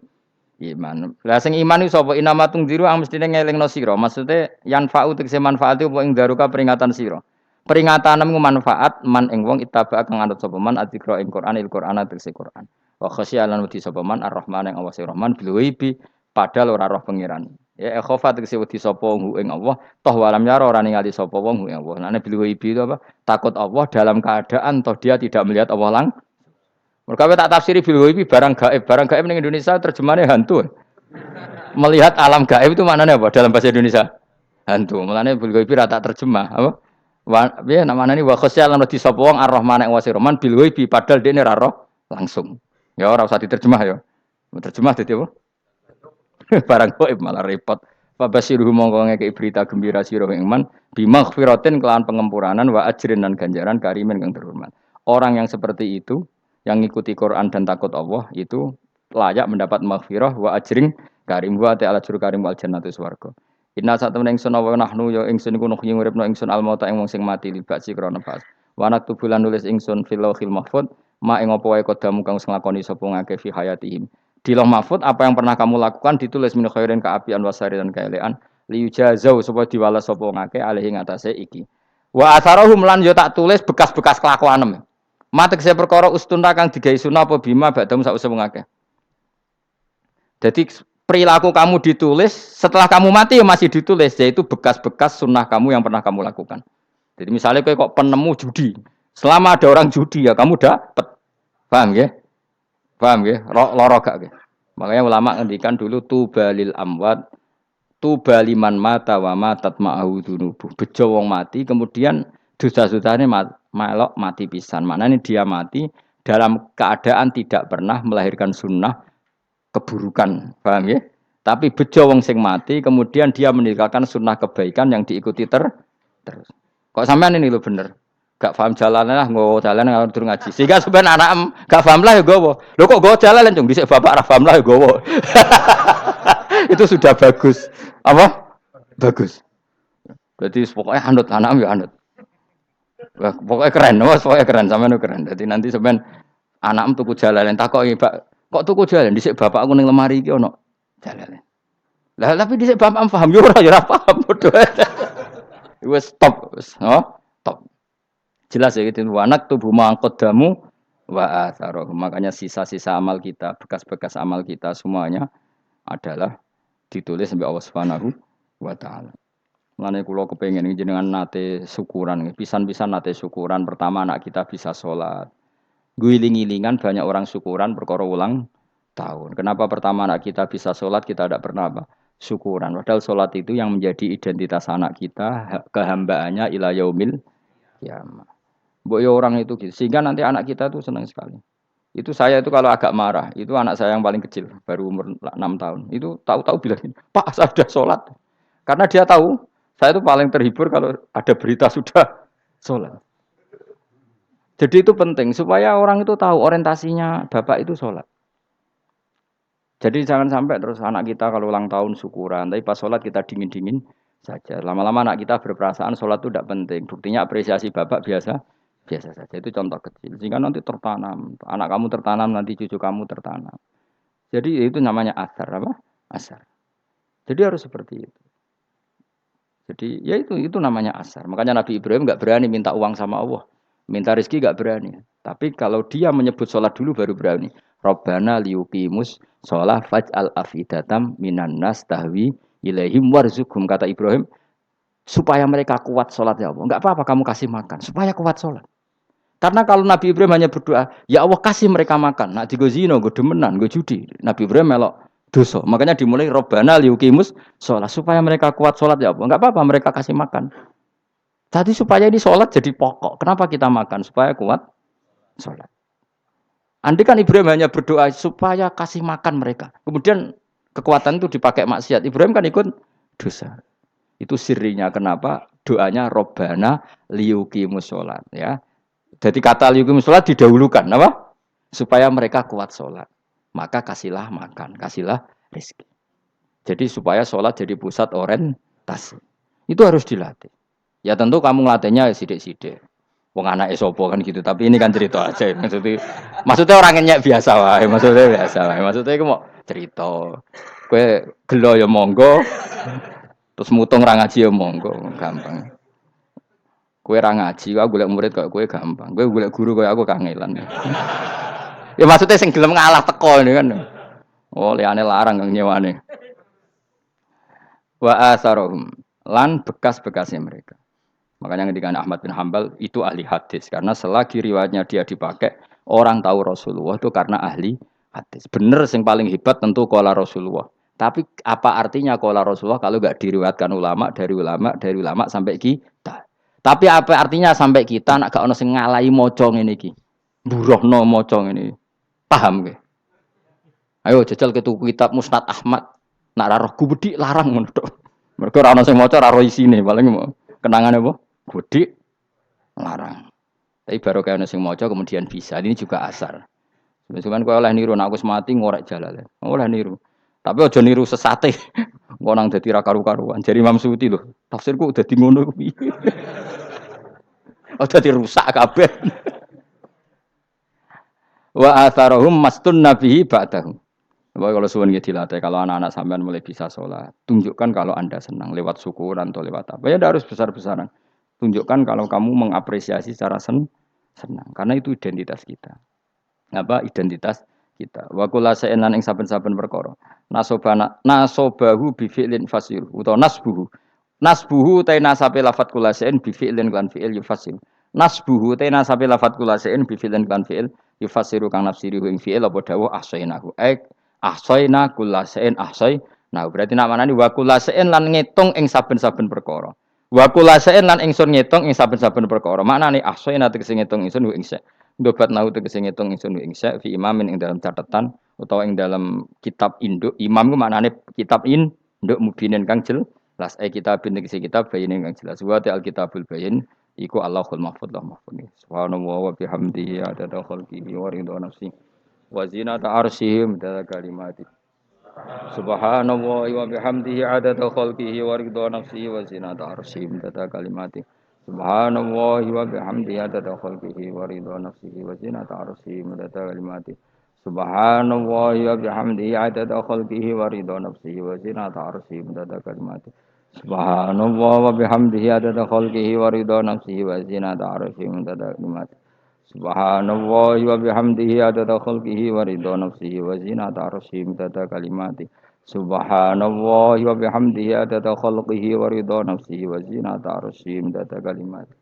iman. Lah sing iman iku sapa inama tungziru ang mestine ngelingno sira. Maksude yanfa'u tegese manfaat iku ing daruka peringatan sira. Peringatanmu manfaat man ing wong ittaba kang anut sapa man adzikra ing Qur'anil Qur'an tegese Qur'an. Wa khasyialan wedi sapa man ar-Rahman ing awase Rahman bil ghaibi padahal ora roh pangeran. Ya khofa tegese wedi sapa wong ing Allah, toh walam yara ora ningali sapa wong ing Allah. Nah bil ghaibi itu apa? Takut Allah dalam keadaan toh dia tidak melihat Allah mereka tak tafsiri bil ghaibi barang gaib. Barang gaib ning Indonesia terjemahannya hantu. Melihat alam gaib itu maknanya apa dalam bahasa Indonesia? Hantu. Mulane bil ghaibi ra tak terjemah, apa? Piye namanya ini wa khosya lan di sapa wong ar-rahman ing wasi rahman bil ghaibi padahal dene ra roh langsung. Ya ora usah diterjemah ya. Terjemah dadi apa? Barang gaib malah repot. Fabasiruhu mongko ngekeki berita gembira sira ing man bimaghfiratin kelawan pengempuranan wa ajrin dan ganjaran karimin kang terhormat. Orang yang seperti itu yang ngikuti Quran dan takut Allah itu layak mendapat maghfirah wa ajrin karim wa ta'ala juru karim wal jannatu swarga. Inna sak temen ingsun wa nahnu ya ingsun iku nuhyi nguripno ingsun al mauta ing wong sing mati libasi krana pas. Wa naktubu lan nulis ingsun fil lauhil mahfuz ma ing apa wae kodamu kang nglakoni sapa ngake fi hayatihim. Di Lauh Mahfuz apa yang pernah kamu lakukan ditulis min khairin kaapian wasari dan kaelean liyujazau supaya diwales sapa ngake alih ing atase iki. Wa atharahum lan yo tak tulis bekas-bekas kelakuanem. Matek saya perkara ustuna kang digawe sunah apa bima badam sak usah ngake. Jadi perilaku kamu ditulis setelah kamu mati ya masih ditulis yaitu bekas-bekas sunnah kamu yang pernah kamu lakukan. Jadi misalnya kok penemu judi, selama ada orang judi ya kamu dapat, paham ya? Paham ya? Loro gak ya? Makanya ulama ngendikan dulu tubalil amwat, tubaliman mata wa matat ma'ahu dunubuh. Bejo wong mati kemudian dosa-dosane melok mati pisan. Maknanya dia mati dalam keadaan tidak pernah melahirkan sunnah keburukan, paham ya? Tapi bejo wong sing mati, kemudian dia meninggalkan sunnah kebaikan yang diikuti terus. Kok sampean ini lo bener? Gak paham jalannya lah, nggo jalan ngalor durung ngaji. Sehingga sebenarnya anak gak paham lah ya gowo. Lo kok gowo jalan cung dhisik bapak ra paham lah ya gowo. Itu sudah bagus. Apa? Bagus. Berarti pokoknya anut anak ya anut. Wah, pokoknya keren, pokoknya keren sampean keren. Jadi nanti sampean anak tuku jalan takoki, Pak. Kok tuku jalan dhisik bapak aku ning lemari iki ono jalan. Lah tapi dhisik bapak paham yo ora paham padha. Wis stop, wis, stop. Jelas ya gitu. Wanak tubuh mangkodamu wa atharoh. Makanya sisa-sisa amal kita, bekas-bekas amal kita semuanya adalah ditulis sampai Allah Subhanahu wa taala. Mulane kula kepengin jenengan nate syukuran, pisan-pisan nate syukuran. Pertama anak kita bisa sholat. Guling-gilingan banyak orang syukuran perkara ulang tahun. Kenapa pertama anak kita bisa sholat kita tidak pernah apa? Syukuran. Padahal sholat itu yang menjadi identitas anak kita, kehambaannya ila yaumil kiamah. Mbok ya orang itu gitu. Sehingga nanti anak kita tuh senang sekali. Itu saya itu kalau agak marah, itu anak saya yang paling kecil, baru umur 6 tahun. Itu tahu-tahu bilang, "Pak, saya sudah sholat." Karena dia tahu, saya itu paling terhibur kalau ada berita sudah sholat. Jadi itu penting supaya orang itu tahu orientasinya bapak itu sholat. Jadi jangan sampai terus anak kita kalau ulang tahun syukuran, tapi pas sholat kita dingin-dingin saja. Lama-lama anak kita berperasaan sholat itu tidak penting. Buktinya apresiasi bapak biasa saja. Itu contoh kecil. Sehingga nanti tertanam, anak kamu tertanam, nanti cucu kamu tertanam. Jadi itu namanya asar apa? Asar. Jadi harus seperti itu. Jadi ya itu namanya asar. Makanya Nabi Ibrahim nggak berani minta uang sama Allah. Minta rezeki gak berani. Tapi kalau dia menyebut sholat dulu baru berani. Rabbana liyuqimus sholat faj'al afidatam minan nas tahwi ilaihim warzuqhum. Kata Ibrahim, supaya mereka kuat sholat ya Allah. Enggak apa-apa kamu kasih makan. Supaya kuat sholat. Karena kalau Nabi Ibrahim hanya berdoa, ya Allah kasih mereka makan. Nak digo zina, go demenan, go judi. Nabi Ibrahim melok dosa. Makanya dimulai Rabbana liyuqimus sholat. Supaya mereka kuat sholat ya Allah. Enggak apa-apa mereka kasih makan. Tadi supaya ini sholat jadi pokok. Kenapa kita makan? Supaya kuat sholat. Andai kan Ibrahim hanya berdoa supaya kasih makan mereka. Kemudian kekuatan itu dipakai maksiat. Ibrahim kan ikut dosa. Itu sirinya kenapa doanya Robbana liyuqimus sholat. Ya. Jadi kata liyuqimus sholat didahulukan. Apa? Supaya mereka kuat sholat. Maka kasihlah makan. Kasihlah rezeki. Jadi supaya sholat jadi pusat orientasi. Itu harus dilatih. Ya tentu kamu ngelatihnya sidik-sidik. Wong anake sapa kan gitu. Tapi ini kan cerita aja. Maksudnya orang nyek biasa wae. Maksudnya iku mau cerita. Kowe gelo ya monggo. Terus mutung ra ngaji ya monggo, gampang. Kowe ra ngaji, aku golek murid kok kowe gampang. Kowe golek guru kaya aku kangelan. Ya maksudnya sing gelem ngalah teko ini kan. Oh, liyane larang kang nyewane. Wa atharohum lan bekas-bekasnya mereka. Makanya ketika Ahmad bin Hambal itu ahli hadis karena selagi riwayatnya dia dipakai orang tahu Rasulullah itu karena ahli hadis. Bener yang paling hebat tentu qala Rasulullah. Tapi apa artinya qala Rasulullah kalau nggak diriwayatkan ulama sampai kita? Tapi apa artinya sampai kita nak gak ono sing ngalahi maca ngene iki. Mburohno maca ngene. Paham nggih? Ayo jajal ke tuku kitab Musnad Ahmad. Nak ra roh gubedi larang ngono tok. Mergo ora ono sing maca ra roh isine, paling mau kenangane apa? Gudi larang. Tapi baru kayak nasi mojo kemudian bisa. Ini juga asar. Cuman kau oleh niru, aku semati ngorek jalan. Oleh niru. Tapi ojo niru sesate. Kau nang jadi karu-karuan. Jadi Imam Suti loh. Tafsirku udah di ngono. Udah dirusak kabeh. Wa atharahum mastun nabihi ba'dahu. Bahwa kalau suwun gitu dilatih, kalau anak-anak sampean mulai bisa sholat, tunjukkan kalau anda senang lewat syukuran atau lewat apa. Ya harus besar-besaran. Tunjukkan kalau kamu mengapresiasi secara senang. Karena itu identitas kita. Apa identitas kita? Wa kula sa'an ing saben-saben perkara. Nasobahu bi fi'lin fasir utawa nasbuhu. Nasbuhu ta nasabe lafat kula sa'an bi fi'lin kan fi'il yufasir. Nasbuhu ta nasabe lafat kula sa'an bi fi'lin kan fi'il yufasiru kang nafsiri ing fi'il apa dawuh ahsainahu. Ahsaina kula sa'an ahsai. Nah, berarti nak manani wa kula sa'an lan ngitung ing saben-saben perkara. Wa kula sa'an lan ingsun ngitung ing saben-saben perkara. Maknane ahsaina tegese ngitung ingsun ing dobat nau tegese ngitung ingsun ing fi imamin ing dalam catatan utawa ing dalam kitab induk. Imam ku maknane kitab induk mubinin kang jelas. Kitabin tegese kitab bayin kang jelas. Wa al kitabul bayin iku Allahul mahfuz lah mahfuz. Subhanallah wa bihamdihi adada khalqihi wa ridha nafsi wa zinata arsyihim adada kalimati. Subhanallah wa bihamdihi adada khalqihi wa ridha nafsihi wa zinata arsyihim adada kalimati. Subhanallah wa bihamdihi adada khalqihi wa ridha nafsihi wa zinata arsyihi adada kalimati. Subhanallah wa bihamdihi adada khalqihi wa ridha nafsihi wa zinata arsyihi adada kalimati. Subhanallah wa bihamdihi adada khalqihi wa ridha nafsihi wa zinata arsyihi adada kalimati. Subhanallah wa bihamdihi adada khalqihi wa ridha nafsihi wa zinata arsyihi adada kalimati. Subhanallah wa bihamdihi adada khalqihi wa ridha nafsihi wa zinata arsyihi adada kalimati.